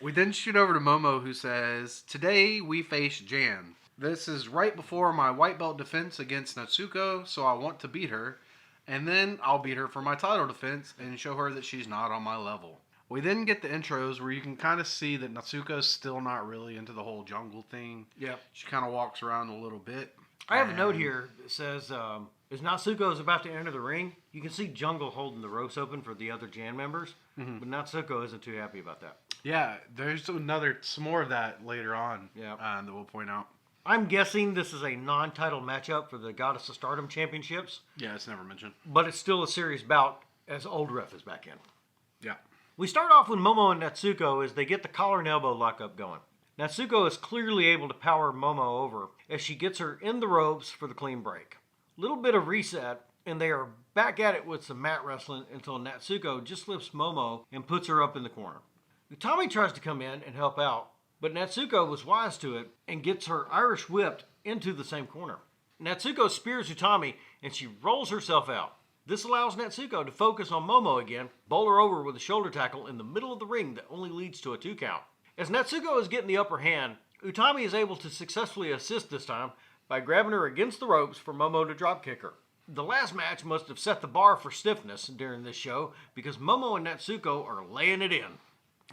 We then shoot over to Momo, who says, today we face Jan. This is right before my white belt defense against Natsuko, so I want to beat her. And then I'll beat her for my title defense and show her that she's not on my level. We then get the intros where you can kind of see that Natsuko's still not really into the whole jungle thing. Yeah. She kind of walks around a little bit. I have a note here that says, as Natsuko is about to enter the ring, you can see Jungle holding the ropes open for the other Jan members, but Natsuko isn't too happy about that. Yeah, there's some more of that later on that we'll point out. I'm guessing this is a non-title matchup for the Goddess of Stardom Championships, Yeah, it's never mentioned. but it's still a serious bout as Old Ref is back in. Yeah. We start off with Momo and Natsuko as they get the collar and elbow lockup going. Natsuko is clearly able to power Momo over as she gets her in the ropes for the clean break. Little bit of reset, and they are back at it with some mat wrestling until Natsuko just lifts Momo and puts her up in the corner. Utami tries to come in and help out, but Natsuko was wise to it and gets her Irish whipped into the same corner. Natsuko spears Utami and she rolls herself out. This allows Natsuko to focus on Momo again, bowl her over with a shoulder tackle in the middle of the ring that only leads to a 2 count. As Natsuko is getting the upper hand, Utami is able to successfully assist this time by grabbing her against the ropes for Momo to drop kick her. The last match must have set the bar for stiffness during this show because Momo and Natsuko are laying it in.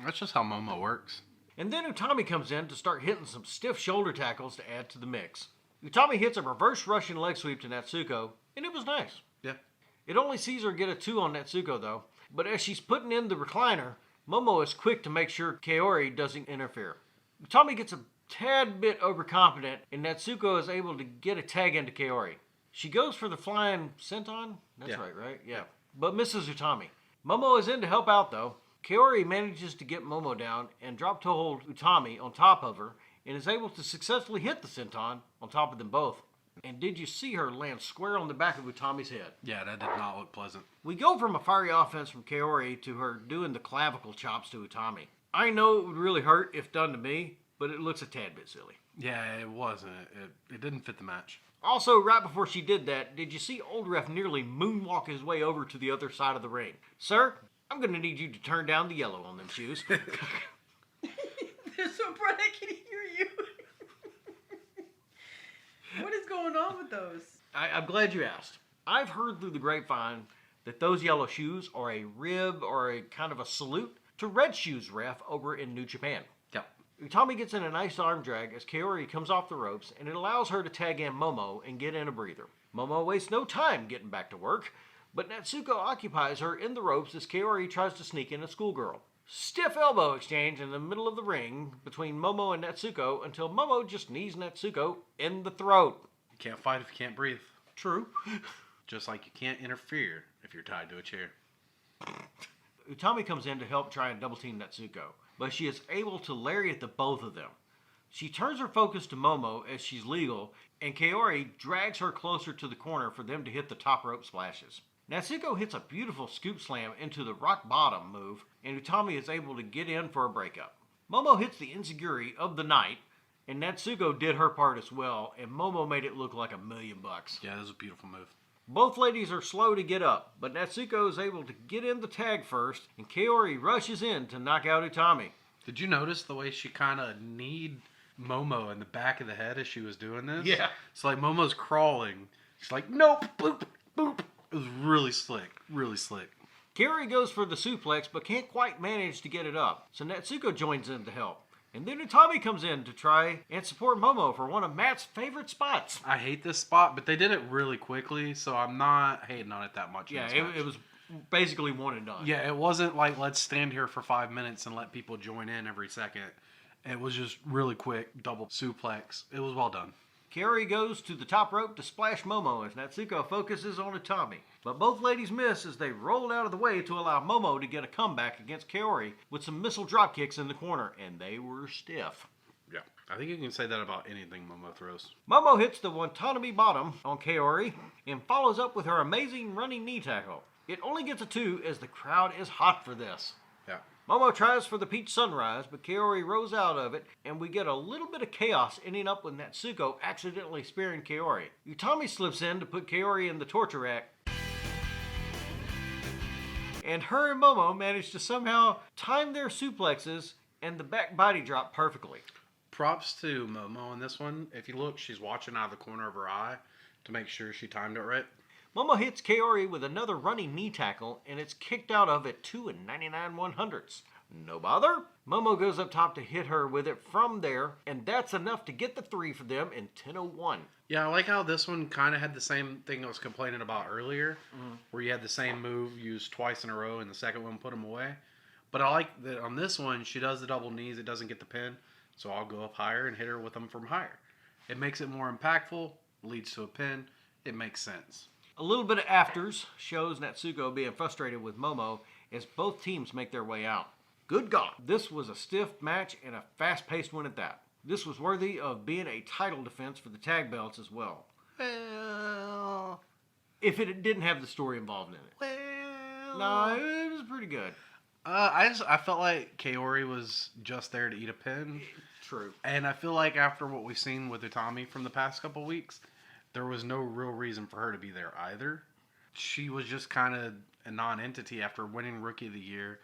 That's just how Momo works. And then Utami comes in to start hitting some stiff shoulder tackles to add to the mix. Utami hits a reverse Russian leg sweep to Natsuko, and it was nice. Yeah. It only sees her get a 2 on Natsuko though, but as she's putting in the recliner, Momo is quick to make sure Kaori doesn't interfere. Utami gets a tad bit overconfident, and Natsuko is able to get a tag into Kaori. She goes for the flying senton? That's Yeah. right? Yeah. But misses Utami. Momo is in to help out though. Kaori manages to get Momo down and drop toe hold Utami on top of her and is able to successfully hit the senton on top of them both. And did you see her land square on the back of Utami's head? Yeah, that did not look pleasant. We go from a fiery offense from Kaori to her doing the clavicle chops to Utami. I know it would really hurt if done to me, but it looks a tad bit silly. Yeah, it wasn't. It didn't fit the match. Also, right before she did that, did you see Old Ref nearly moonwalk his way over to the other side of the ring? Sir, I'm going to need you to turn down the yellow on them shoes. They're so bright I can hear you. What is going on with those? I'm glad you asked. I've heard through the grapevine that those yellow shoes are a rib or a kind of a salute to Red Shoes Ref over in New Japan. Yep. Utami gets in a nice arm drag as Kaori comes off the ropes, and it allows her to tag in Momo and get in a breather. Momo wastes no time getting back to work, but Natsuko occupies her in the ropes as Kaori tries to sneak in a schoolgirl. Stiff elbow exchange in the middle of the ring between Momo and Natsuko until Momo just knees Natsuko in the throat. You can't fight if you can't breathe. True. Just like you can't interfere if you're tied to a chair. Utami comes in to help try and double team Natsuko, but she is able to lariat the both of them. She turns her focus to Momo as she's legal, and Kaori drags her closer to the corner for them to hit the top rope splashes. Natsuko hits a beautiful scoop slam into the rock bottom move, and Utami is able to get in for a breakup. Momo hits the enziguri of the night, and Natsuko did her part as well, and Momo made it look like $1,000,000. Yeah, that was a beautiful move. Both ladies are slow to get up, but Natsuko is able to get in the tag first, and Kaori rushes in to knock out Utami. Did you notice the way she kind of kneed Momo in the back of the head as she was doing this? Yeah. It's like Momo's crawling. She's like, nope, boop, boop. It was really slick, really slick. Kaori goes for the suplex, but can't quite manage to get it up, so Natsuko joins in to help. And then Utami comes in to try and support Momo for one of Matt's favorite spots. I hate this spot, but they did it really quickly, so I'm not hating on it that much. Yeah, it was basically one and done. Yeah, it wasn't like let's stand here for 5 minutes and let people join in every second. It was just really quick, double suplex. It was well done. Kaori goes to the top rope to splash Momo as Natsuko focuses on Utami. But both ladies miss as they roll out of the way to allow Momo to get a comeback against Kaori with some missile drop kicks in the corner, and they were stiff. Yeah, I think you can say that about anything Momo throws. Momo hits the Watanabe bottom on Kaori and follows up with her amazing running knee tackle. It only gets a 2 as the crowd is hot for this. Yeah. Momo tries for the Peach Sunrise, but Kaori rose out of it, and we get a little bit of chaos ending up with Natsuko accidentally spearing Kaori. Utami slips in to put Kaori in the torture rack, and her and Momo manage to somehow time their suplexes and the back body drop perfectly. Props to Momo in this one. If you look, she's watching out of the corner of her eye to make sure she timed it right. Momo hits Kaori with another running knee tackle, and it's kicked out of at 2 99/100ths. No bother. Momo goes up top to hit her with it from there, and that's enough to get the 3 for them in 10:01. Yeah, I like how this one kind of had the same thing I was complaining about earlier, where you had the same move used twice in a row, and the second one put them away. But I like that on this one, she does the double knees, it doesn't get the pin, so I'll go up higher and hit her with them from higher. It makes it more impactful, leads to a pin, it makes sense. A little bit of afters shows Natsuko being frustrated with Momo as both teams make their way out. Good God, this was a stiff match and a fast-paced one at that. This was worthy of being a title defense for the tag belts as well. Well, If it didn't have the story involved in it. No, it was pretty good. I felt like Kaori was just there to eat a pin. True. And I feel like after what we've seen with Utami from the past couple weeks, there was no real reason for her to be there either. She was just kind of a non-entity after winning Rookie of the Year,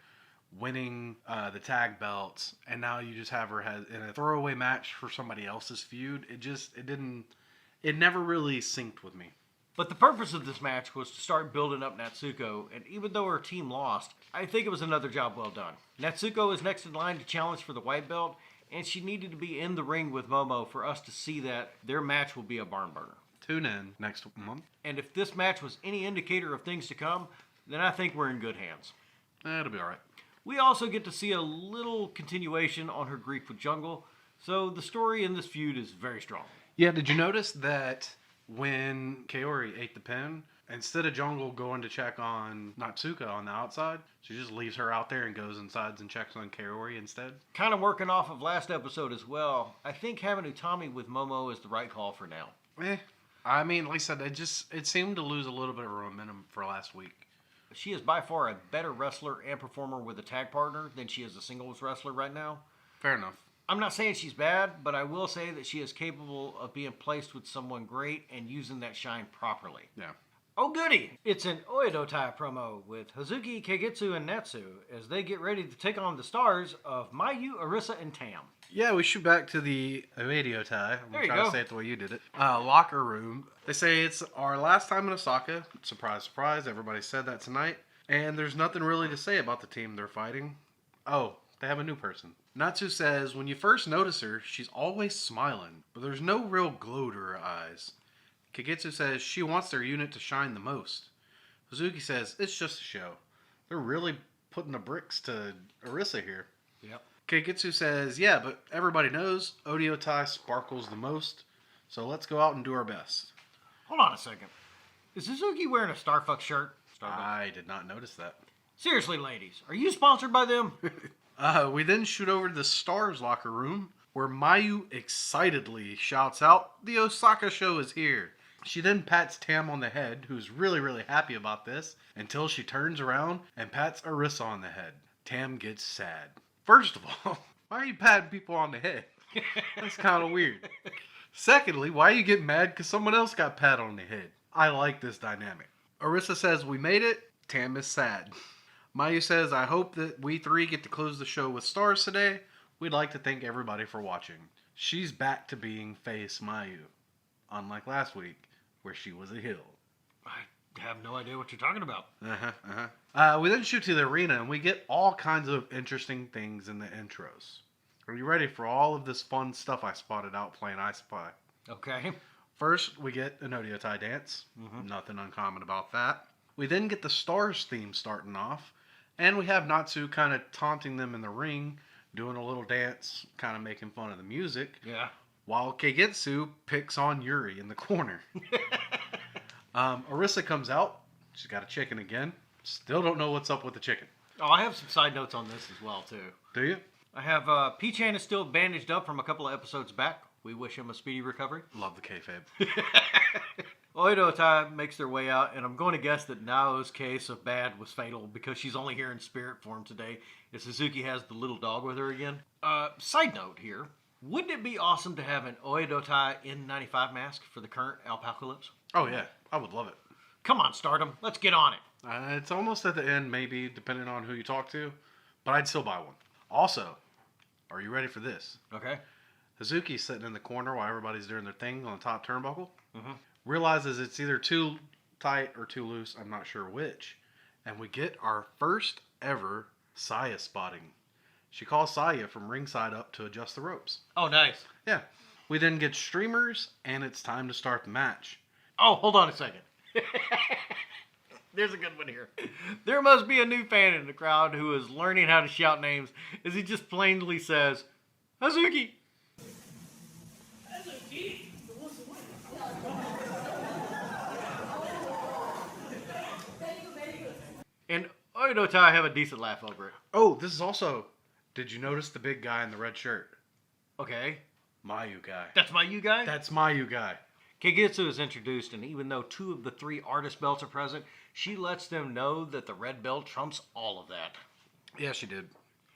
winning the tag belts, and now you just have her in a throwaway match for somebody else's feud. It never really synced with me. But the purpose of this match was to start building up Natsuko, and even though her team lost, I think it was another job well done. Natsuko is next in line to challenge for the white belt, and she needed to be in the ring with Momo for us to see that their match will be a barn burner. Tune in next month. And if this match was any indicator of things to come, then I think we're in good hands. It'll be alright. We also get to see a little continuation on her grief with Jungle, so the story in this feud is very strong. Yeah, did you notice that when Kaori ate the pin, instead of Jungle going to check on Natsuko on the outside, she just leaves her out there and goes inside and checks on Kaori instead? Kind of working off of last episode as well, I think having Utami with Momo is the right call for now. I mean, like I said, it seemed to lose a little bit of momentum for last week. She is by far a better wrestler and performer with a tag partner than she is a singles wrestler right now. Fair enough. I'm not saying she's bad, but I will say that she is capable of being placed with someone great and using that shine properly. Yeah. Oh goody! It's an Oedo Tai promo with Hazuki, Keigetsu, and Natsu as they get ready to take on the stars of Mayu, Arisa, and Tam. Yeah, we shoot back to the Oedo Tai. There I'm you trying go. to say it the way you did it. Locker room. They say it's our last time in Osaka. Surprise, surprise. Everybody said that tonight. And there's nothing really to say about the team they're fighting. Oh, They have a new person. Natsu says when you first notice her, she's always smiling, but there's no real glow to her eyes. Kagetsu says she wants their unit to shine the most. Hazuki says it's just a show. They're really putting the bricks to Arisa here. Yep. Kagetsu says, yeah, but everybody knows Oedo Tai sparkles the most, so let's go out and do our best. Hold on a second. Is Suzuki wearing a Starfuck shirt? I did not notice that. Seriously, ladies, are you sponsored by them? We then shoot over to the Stars locker room, where Mayu excitedly shouts out, the Osaka show is here. She then pats Tam on the head, who's really, really happy about this, until she turns around and pats Arisa on the head. Tam gets sad. First of all, why are you patting people on the head? That's kind of weird. Secondly, why you get mad because someone else got patted on the head? I like this dynamic. Arisa says, we made it. Tam is sad. Mayu says, I hope that we three get to close the show with stars today. We'd like to thank everybody for watching. She's back to being face Mayu, unlike last week, where she was a heel. I have no idea what you're talking about. We then shoot to the arena, and we get all kinds of interesting things in the intros. Are you ready for all of this fun stuff I spotted out playing I Spy? Okay. First, we get an Oedo Tai dance. Nothing uncommon about that. We then get the Stars theme starting off, and we have Natsu kind of taunting them in the ring, doing a little dance, kind of making fun of the music. Yeah. While Kagetsu picks on Yuri in the corner. Arisa comes out. She's got a chicken again. Still don't know what's up with the chicken. Oh, I have some side notes on this as well, too. Do you? I have P-Chan is still bandaged up from a couple of episodes back. We wish him a speedy recovery. Love the kayfabe. Oedo Tai makes their way out, and I'm going to guess that Nao's case of bad was fatal because she's only here in spirit form today, as Suzuki has the little dog with her again. Side note here. Wouldn't it be awesome to have an Oedo Tai N95 mask for the current Alpacalypse? Oh, yeah. I would love it. Come on, Stardom. Let's get on it. It's almost at the end, maybe, depending on who you talk to. But I'd still buy one. Also, are you ready for this? Okay. Hazuki's sitting in the corner while everybody's doing their thing on the top turnbuckle. Realizes it's either too tight or too loose. I'm not sure which. And we get our first ever Saya spotting. She calls Saya from ringside up to adjust the ropes. Oh, nice. Yeah. We then get streamers, and it's time to start the match. Oh, hold on a second. There's a good one here. There must be a new fan in the crowd who is learning how to shout names as he just plainly says, Hazuki. And Oedo Tai have a decent laugh over it. Oh, this is also... Did you notice the big guy in the red shirt? Okay. Mayu guy. That's my you guy? That's Mayu guy. Kagetsu is introduced, and even though 2 of the 3 artist belts are present, she lets them know that the red belt trumps all of that. Yeah, she did.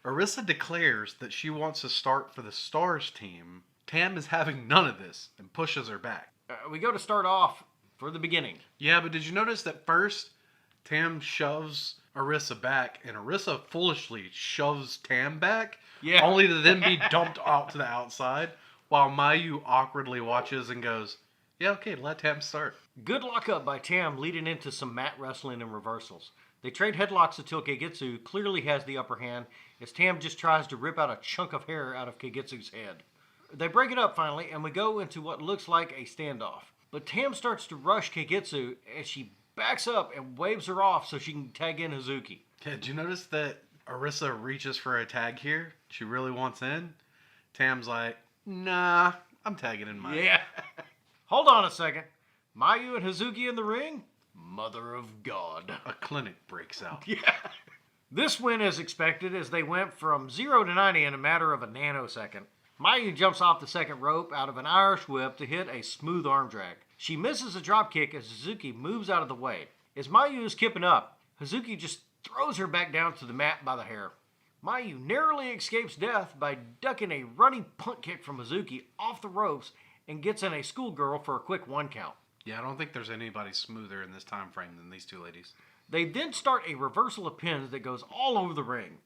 Arisa declares that she wants to start for the Stars team. Tam is having none of this and pushes her back. We go to start off for the beginning. Yeah, but did you notice that first Tam shoves Arisa back, and Arisa foolishly shoves Tam back, Yeah. only to then be dumped out to the outside, while Mayu awkwardly watches and goes, yeah, okay, let Tam start. Good lockup by Tam leading into some mat wrestling and reversals. They trade headlocks until Kagetsu clearly has the upper hand, as Tam just tries to rip out a chunk of hair out of Kagetsu's head. They break it up finally, and we go into what looks like a standoff. But Tam starts to rush Kagetsu as she backs up and waves her off so she can tag in Hazuki. Yeah, did you notice that Arisa reaches for a tag here? She really wants in. Tam's like, nah, I'm tagging in Mayu. Yeah. Hold on a second. Mayu and Hazuki in the ring? Mother of God. A clinic breaks out. Yeah. This win is expected as they went from 0 to 90 in a matter of a nanosecond. Mayu jumps off the second rope out of an Irish whip to hit a smooth arm drag. She misses a drop kick as Hazuki moves out of the way. As Mayu is kipping up, Hazuki just throws her back down to the mat by the hair. Mayu narrowly escapes death by ducking a running punt kick from Hazuki off the ropes and gets in a schoolgirl for a quick 1 count. Yeah, I don't think there's anybody smoother in this time frame than these 2 ladies. They then start a reversal of pins that goes all over the ring.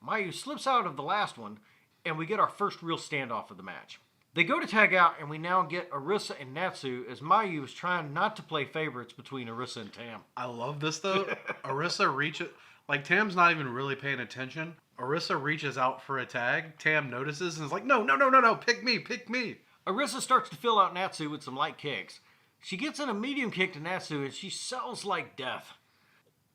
Mayu slips out of the last one, and we get our first real standoff of the match. They go to tag out, and we now get Arisa and Natsu as Mayu is trying not to play favorites between Arisa and Tam. I love this, though. Arisa reaches... Like, Tam's not even really paying attention, Arisa reaches out for a tag. Tam notices and is like, no, pick me. Arisa starts to fill out Natsu with some light kicks. She gets in a medium kick to Natsu and she sells like death.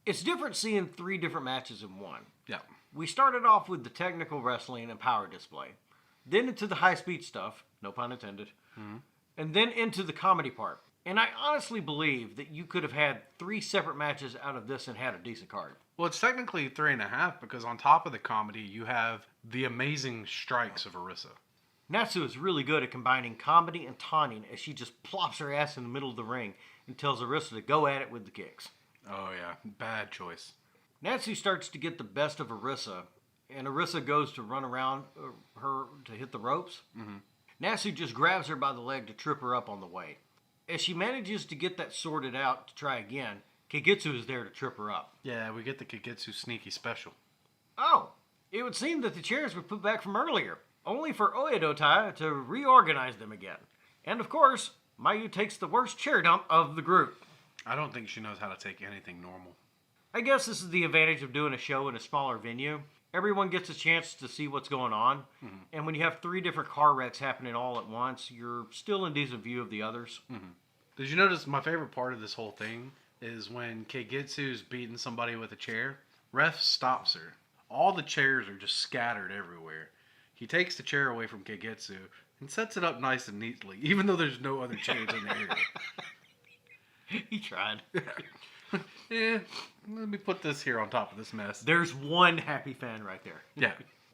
It's different seeing 3 different matches in one. Yeah. We started off with the technical wrestling and power display. Then into the high-speed stuff, no pun intended. Mm-hmm. And then into the comedy part. And I honestly believe that you could have had 3 separate matches out of this and had a decent card. Well, it's technically 3.5 because on top of the comedy, you have the amazing strikes of Arisa. Natsu is really good at combining comedy and taunting as she just plops her ass in the middle of the ring and tells Arisa to go at it with the kicks. Oh, yeah. Bad choice. Natsu starts to get the best of Arisa, and Arisa goes to run around her to hit the ropes. Mm-hmm. Natsu just grabs her by the leg to trip her up on the way. As she manages to get that sorted out to try again, Keigetsu is there to trip her up. Yeah, we get the Keigetsu sneaky special. Oh, it would seem that the chairs were put back from earlier, only for Oedo Tai to reorganize them again. And of course, Mayu takes the worst chair dump of the group. I don't think she knows how to take anything normal. I guess this is the advantage of doing a show in a smaller venue. Everyone gets a chance to see what's going on. Mm-hmm. And when you have 3 different car wrecks happening all at once, you're still in decent view of the others. Mm-hmm. Did you notice my favorite part of this whole thing is when Keigetsu's beating somebody with a chair? Ref stops her. All the chairs are just scattered everywhere. He takes the chair away from Keigetsu and sets it up nice and neatly, even though there's no other chairs in the area. He tried. Yeah, let me put this here on top of this mess. There's one happy fan right there. Yeah.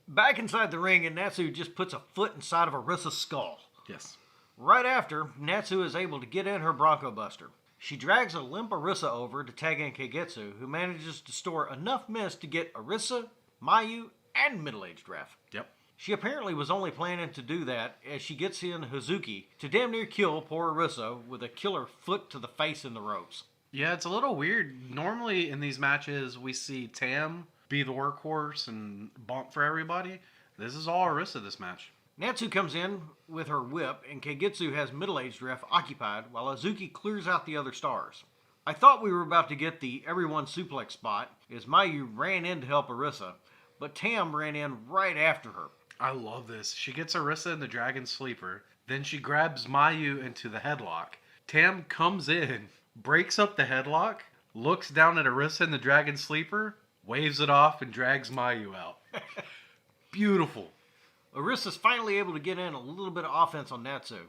Back inside the ring, and Natsu just puts a foot inside of Arisa's skull. Yes. Right after, Natsu is able to get in her Bronco Buster. She drags a limp Arisa over to tag in Keigetsu, who manages to store enough mist to get Arisa, Mayu, and middle-aged Ref. Yep. She apparently was only planning to do that as she gets in Hazuki to damn near kill poor Arisa with a killer foot to the face in the ropes. Yeah, it's a little weird. Normally in these matches, we see Tam be the workhorse and bump for everybody. This is all Arisa this match. Natsu comes in with her whip, and Keigetsu has middle-aged Ref occupied while Hazuki clears out the other stars. I thought we were about to get the everyone suplex spot as Mayu ran in to help Arisa, but Tam ran in right after her. I love this. She gets Arisa in the Dragon Sleeper, then she grabs Mayu into the headlock. Tam comes in, breaks up the headlock, looks down at Arisa in the Dragon Sleeper, waves it off, and drags Mayu out. Beautiful. Arisa's finally able to get in a little bit of offense on Natsu.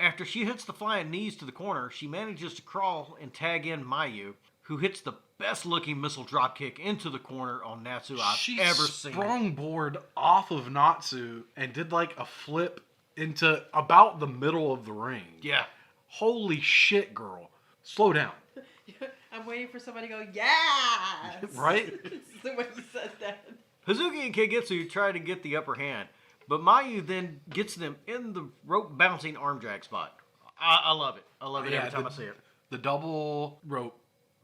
After she hits the flying knees to the corner, she manages to crawl and tag in Mayu, who hits the best-looking missile dropkick into the corner on Natsu I've ever seen. She sprung board off of Natsu and did like a flip into about the middle of the ring. Yeah. Holy shit, girl. Slow down. I'm waiting for somebody to go, yes! Right? When you said that. Hazuki and Keigetsu try to get the upper hand, but Mayu then gets them in the rope-bouncing arm drag spot. I love it. I love it every time I see it. The double rope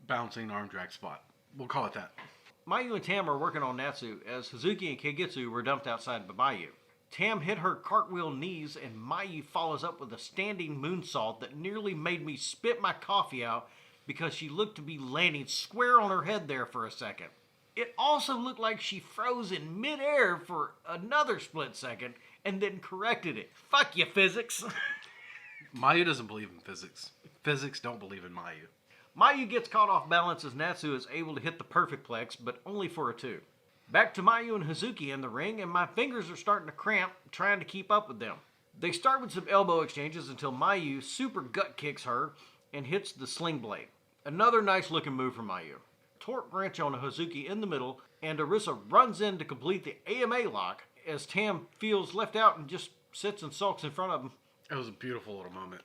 bouncing arm drag spot. We'll call it that. Mayu and Tam are working on Natsu as Hazuki and Keigetsu were dumped outside by Mayu. Tam hit her cartwheel knees and Mayu follows up with a standing moonsault that nearly made me spit my coffee out because she looked to be landing square on her head there for a second. It also looked like she froze in midair for another split second and then corrected it. Fuck you, physics. Mayu doesn't believe in physics. Physics don't believe in Mayu. Mayu gets caught off balance as Natsu is able to hit the perfect plex, but only for a 2. Back to Mayu and Hazuki in the ring, and my fingers are starting to cramp trying to keep up with them. They start with some elbow exchanges until Mayu super gut kicks her and hits the sling blade. Another nice looking move from Mayu. Torque wrench on Hazuki in the middle, and Arisa runs in to complete the AMA lock as Tam feels left out and just sits and sulks in front of him. It was a beautiful little moment.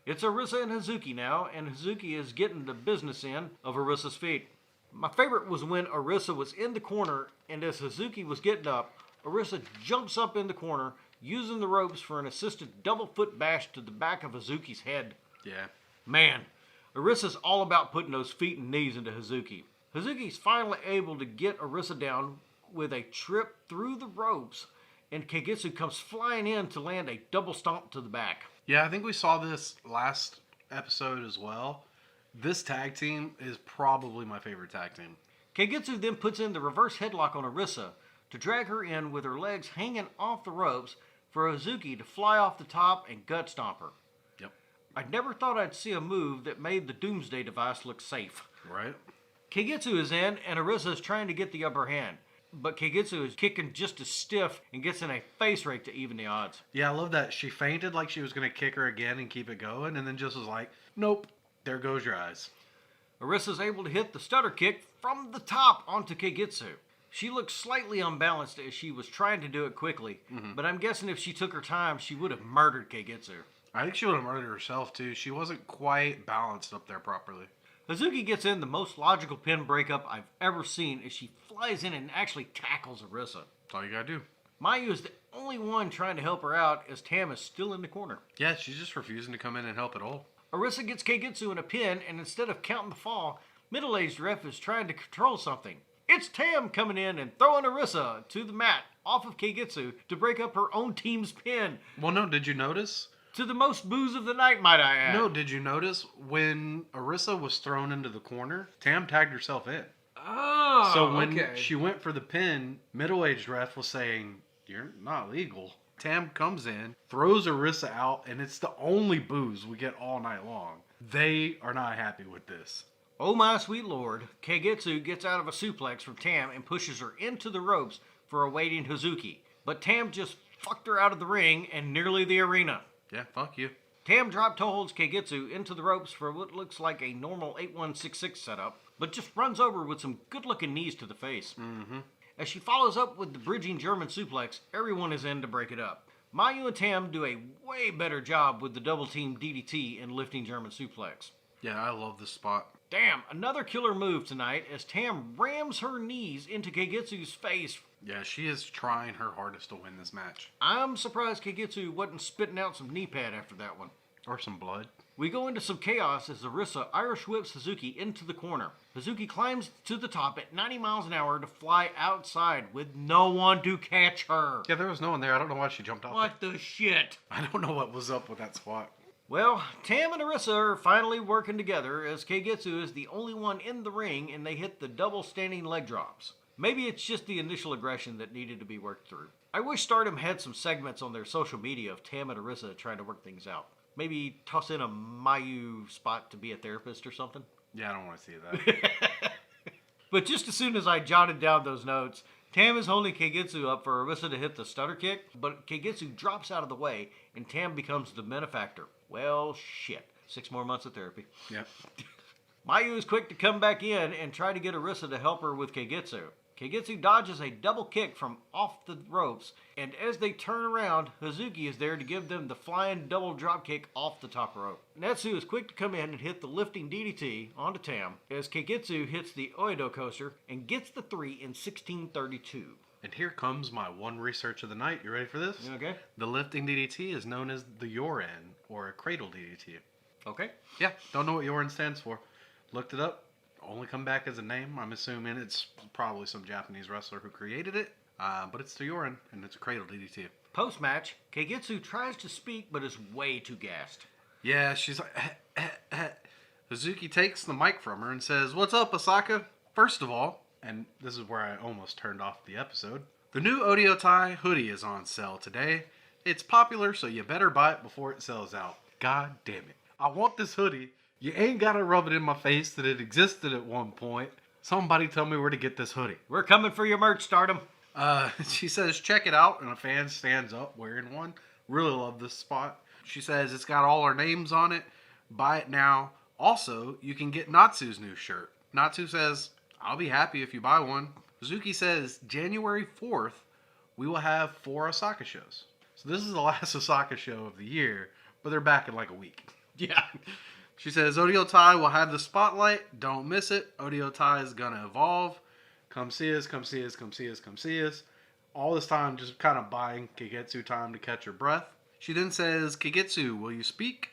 It's Arisa and Hazuki now, and Hazuki is getting the business end of Arisa's feet. My favorite was when Arisa was in the corner, and as Hazuki was getting up, Arisa jumps up in the corner, using the ropes for an assisted double foot bash to the back of Hazuki's head. Yeah. Man, Arisa's all about putting those feet and knees into Hazuki. Hazuki's finally able to get Arisa down with a trip through the ropes, and Keigetsu comes flying in to land a double stomp to the back. Yeah, I think we saw this last episode as well. This tag team is probably my favorite tag team. Keigetsu then puts in the reverse headlock on Arisa to drag her in with her legs hanging off the ropes for Hazuki to fly off the top and gut stomp her. Yep. I never thought I'd see a move that made the Doomsday device look safe. Right. Keigetsu is in, and Arisa is trying to get the upper hand. But Keigetsu is kicking just as stiff and gets in a face rake to even the odds. Yeah, I love that. She fainted like she was going to kick her again and keep it going, and then just was like, nope, there goes your eyes. Arisa's able to hit the stutter kick from the top onto Keigetsu. She looked slightly unbalanced as she was trying to do it quickly, but I'm guessing if she took her time, she would have murdered Keigetsu. I think she would have murdered herself, too. She wasn't quite balanced up there properly. Hazuki gets in the most logical pin breakup I've ever seen as she flies in and actually tackles Arisa. That's all you got to do. Mayu is the only one trying to help her out as Tam is still in the corner. Yeah, she's just refusing to come in and help at all. Arisa gets Keigetsu in a pin, and instead of counting the fall, middle-aged ref is trying to control something. It's Tam coming in and throwing Arisa to the mat off of Keigetsu to break up her own team's pin. Well, no, did you notice? To the most boos of the night, might I add. No, did you notice when Arisa was thrown into the corner, Tam tagged herself in. Oh, So when okay. she went for the pin, middle-aged ref was saying, you're not legal. Tam comes in, throws Arisa out, and it's the only boos we get all night long. They are not happy with this. Oh my sweet lord, Keigetsu gets out of a suplex from Tam and pushes her into the ropes for a waiting Hazuki. But Tam just fucked her out of the ring and nearly the arena. Yeah, fuck you. Tam drop toe holds Keigetsu into the ropes for what looks like a normal 8166 setup, but just runs over with some good-looking knees to the face. As she follows up with the bridging German suplex, everyone is in to break it up. Mayu and Tam do a way better job with the double-team DDT and lifting German suplex. Yeah, I love this spot. Damn, another killer move tonight as Tam rams her knees into Keigetsu's face. Yeah, she is trying her hardest to win this match. I'm surprised Keigetsu wasn't spitting out some knee pad after that one. Or some blood. We go into some chaos as Arisa Irish whips Hazuki into the corner. Hazuki climbs to the top at 90 miles an hour to fly outside with no one to catch her. Yeah, there was no one there. I don't know why she jumped off What the shit? there. I don't know what was up with that spot. Well, Tam and Arisa are finally working together as Keigetsu is the only one in the ring and they hit the double standing leg drops. Maybe it's just the initial aggression that needed to be worked through. I wish Stardom had some segments on their social media of Tam and Arisa trying to work things out. Maybe toss in a Mayu spot to be a therapist or something. Yeah, I don't want to see that. But just as soon as I jotted down those notes, Tam is holding Keigetsu up for Arisa to hit the stutter kick, but Keigetsu drops out of the way and Tam becomes the benefactor. Well, shit. 6 more months of therapy. Yep. Mayu is quick to come back in and try to get Arisa to help her with Keigetsu. Keigetsu dodges a double kick from off the ropes, and as they turn around, Hazuki is there to give them the flying double drop kick off the top rope. Natsu is quick to come in and hit the lifting DDT onto Tam, as Keigetsu hits the Oedo coaster and gets the 3 in 1632. And here comes my one research of the night. You ready for this? You okay? The lifting DDT is known as the Yorin, or a cradle DDT. Okay. Yeah, don't know what Yorin stands for. Looked it up. Only come back as a name. I'm assuming it's probably some Japanese wrestler who created it. But it's the Yorin, and it's a cradle DDT. Post-match, Keigetsu tries to speak but is way too gassed. Yeah, she's like... Hazuki takes the mic from her and says, "What's up, Osaka? First of all," and this is where I almost turned off the episode, "the new Oedo Tai hoodie is on sale today. It's popular, so you better buy it before it sells out. God damn it. I want this hoodie. You ain't gotta rub it in my face that it existed at one point. Somebody tell me where to get this hoodie." We're coming for your merch, Stardom. She says, "Check it out," and a fan stands up wearing one. Really love this spot. She says, "It's got all our names on it. Buy it now. Also, you can get Natsu's new shirt." Natsu says, "I'll be happy if you buy one." Suzuki says, "January 4th, we will have 4 Osaka shows." So this is the last Osaka show of the year, but they're back in like a week. Yeah. She says, "Oedo Tai will have the spotlight. Don't miss it. Oedo Tai is going to evolve. Come see us, come see us, come see us, come see us." All this time just kind of buying Keigetsu time to catch her breath. She then says, "Keigetsu, will you speak?"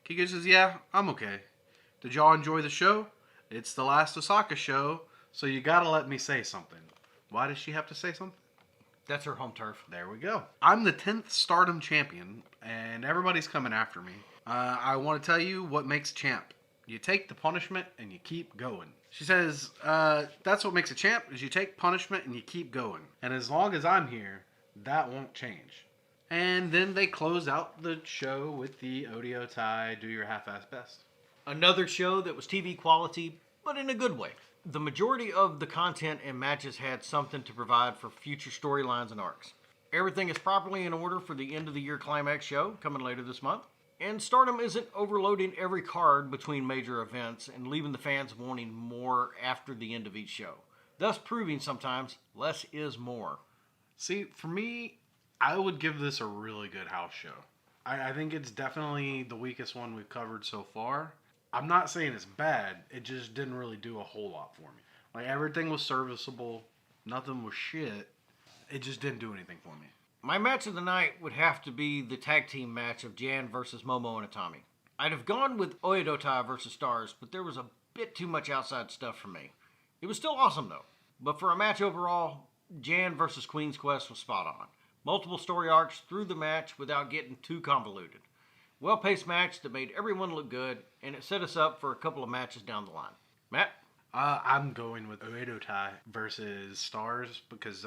Keigetsu says, "Yeah, I'm okay. Did y'all enjoy the show? It's the last Osaka show, so you got to let me say something." Why does she have to say something? That's her home turf. There we go. I'm the 10th Stardom champion, and everybody's coming after me. I want to tell you what makes champ. You take the punishment and you keep going. She says, that's what makes a champ, is you take punishment and you keep going. And as long as I'm here, that won't change. And then they close out the show with the Oedo Tai Do Your Half-Ass Best. Another show that was TV quality, but in a good way. The majority of the content and matches had something to provide for future storylines and arcs. Everything is properly in order for the end of the year climax show coming later this month. And Stardom isn't overloading every card between major events and leaving the fans wanting more after the end of each show. Thus proving sometimes less is more. See, for me, I would give this a really good house show. I think it's definitely the weakest one we've covered so far. I'm not saying it's bad, it just didn't really do a whole lot for me. Like, everything was serviceable, nothing was shit. It just didn't do anything for me. My match of the night would have to be the tag team match of Jan versus Momo and Atami. I'd have gone with Oedo Tai versus Stars, but there was a bit too much outside stuff for me. It was still awesome though. But for a match overall, Jan versus Queen's Quest was spot on. Multiple story arcs through the match without getting too convoluted. Well-paced match that made everyone look good, and it set us up for a couple of matches down the line. Matt? I'm going with Oedo Tai versus Stars because,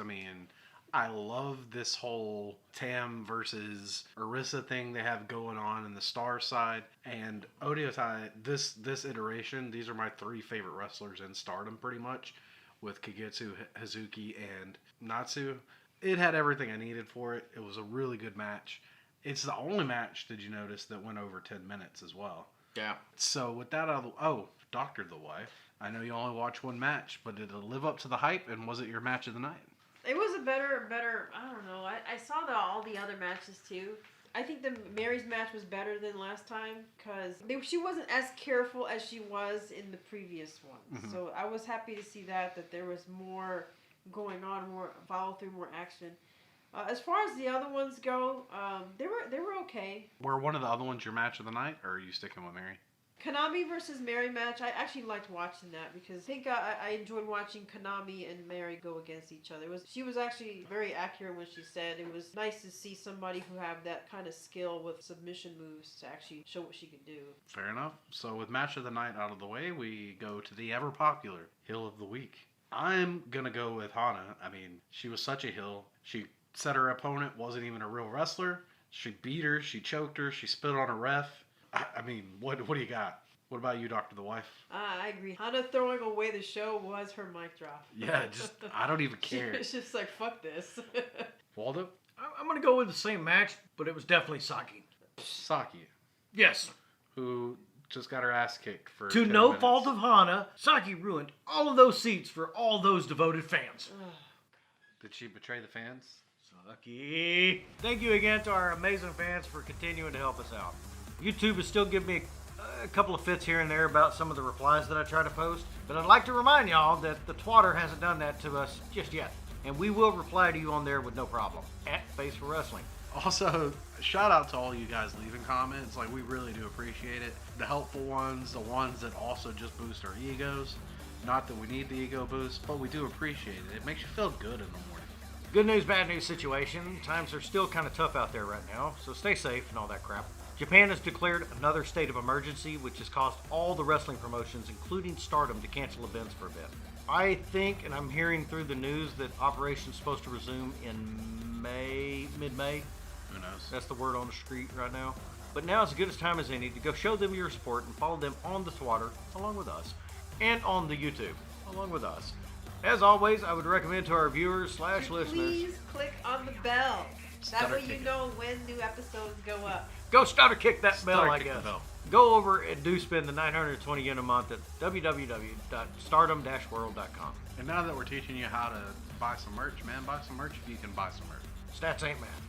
I love this whole Tam versus Arisa thing they have going on in the Star side. And Oedo Tai, this iteration, these are my 3 favorite wrestlers in Stardom pretty much, with Kagetsu, Hazuki, and Natsu. It had everything I needed for it. It was a really good match. It's the only match, did you notice, that went over 10 minutes as well. Yeah. So with that out of the... Oh, Doctor the Wife. I know you only watch one match, but did it live up to the hype, and was it your match of the night? It was a better, I don't know. I saw all the other matches too. I think the Mary's match was better than last time because she wasn't as careful as she was in the previous one. Mm-hmm. So I was happy to see that there was more going on, more follow through, more action. As far as the other ones go, they were okay. Were one of the other ones your match of the night, or are you sticking with Mary? Konami versus Mary match, I actually liked watching that because I think I enjoyed watching Konami and Mary go against each other. She was actually very accurate when she said it was nice to see somebody who have that kind of skill with submission moves to actually show what she could do. Fair enough. So with match of the night out of the way, we go to the ever popular heel of the week. I'm going to go with Hana. She was such a heel. She said her opponent wasn't even a real wrestler. She beat her. She choked her. She spit on a ref. What do you got? What about you, Dr. the Wife? I agree. Hana throwing away the show was her mic drop. Yeah, I don't even care. It's just like, fuck this. Waldo? I'm going to go with the same match, but it was definitely Saki. Saki. Yes. Who just got her ass kicked for To 10 no minutes. fault of Hana, Saki ruined all of those seats for all those devoted fans. Did she betray the fans? Saki. Thank you again to our amazing fans for continuing to help us out. YouTube is still giving me a couple of fits here and there about some of the replies that I try to post, but I'd like to remind y'all that the twatter hasn't done that to us just yet, and we will reply to you on there with no problem, @Face for Wrestling. Also, shout out to all you guys leaving comments. We really do appreciate it. The helpful ones, the ones that also just boost our egos. Not that we need the ego boost, but we do appreciate it. It makes you feel good in the morning. Good news, bad news situation. Times are still kind of tough out there right now, so stay safe and all that crap. Japan has declared another state of emergency, which has caused all the wrestling promotions, including Stardom, to cancel events for a bit. I think, and I'm hearing through the news, that operation's supposed to resume in mid-May. Who knows? That's the word on the street right now. But now is as good a time as any to go show them your support and follow them on the twatter, along with us, and on the YouTube, along with us. As always, I would recommend to our viewers / listeners... Please click on the bell. That Stutter way you kick. know when new episodes go up. Go stutter kick that bell, Stutter I kick the guess. bell. Go over and do spend the 920 yen a month at www.stardom-world.com. And now that we're teaching you how to buy some merch, man, buy some merch if you can buy some merch. Stats ain't math.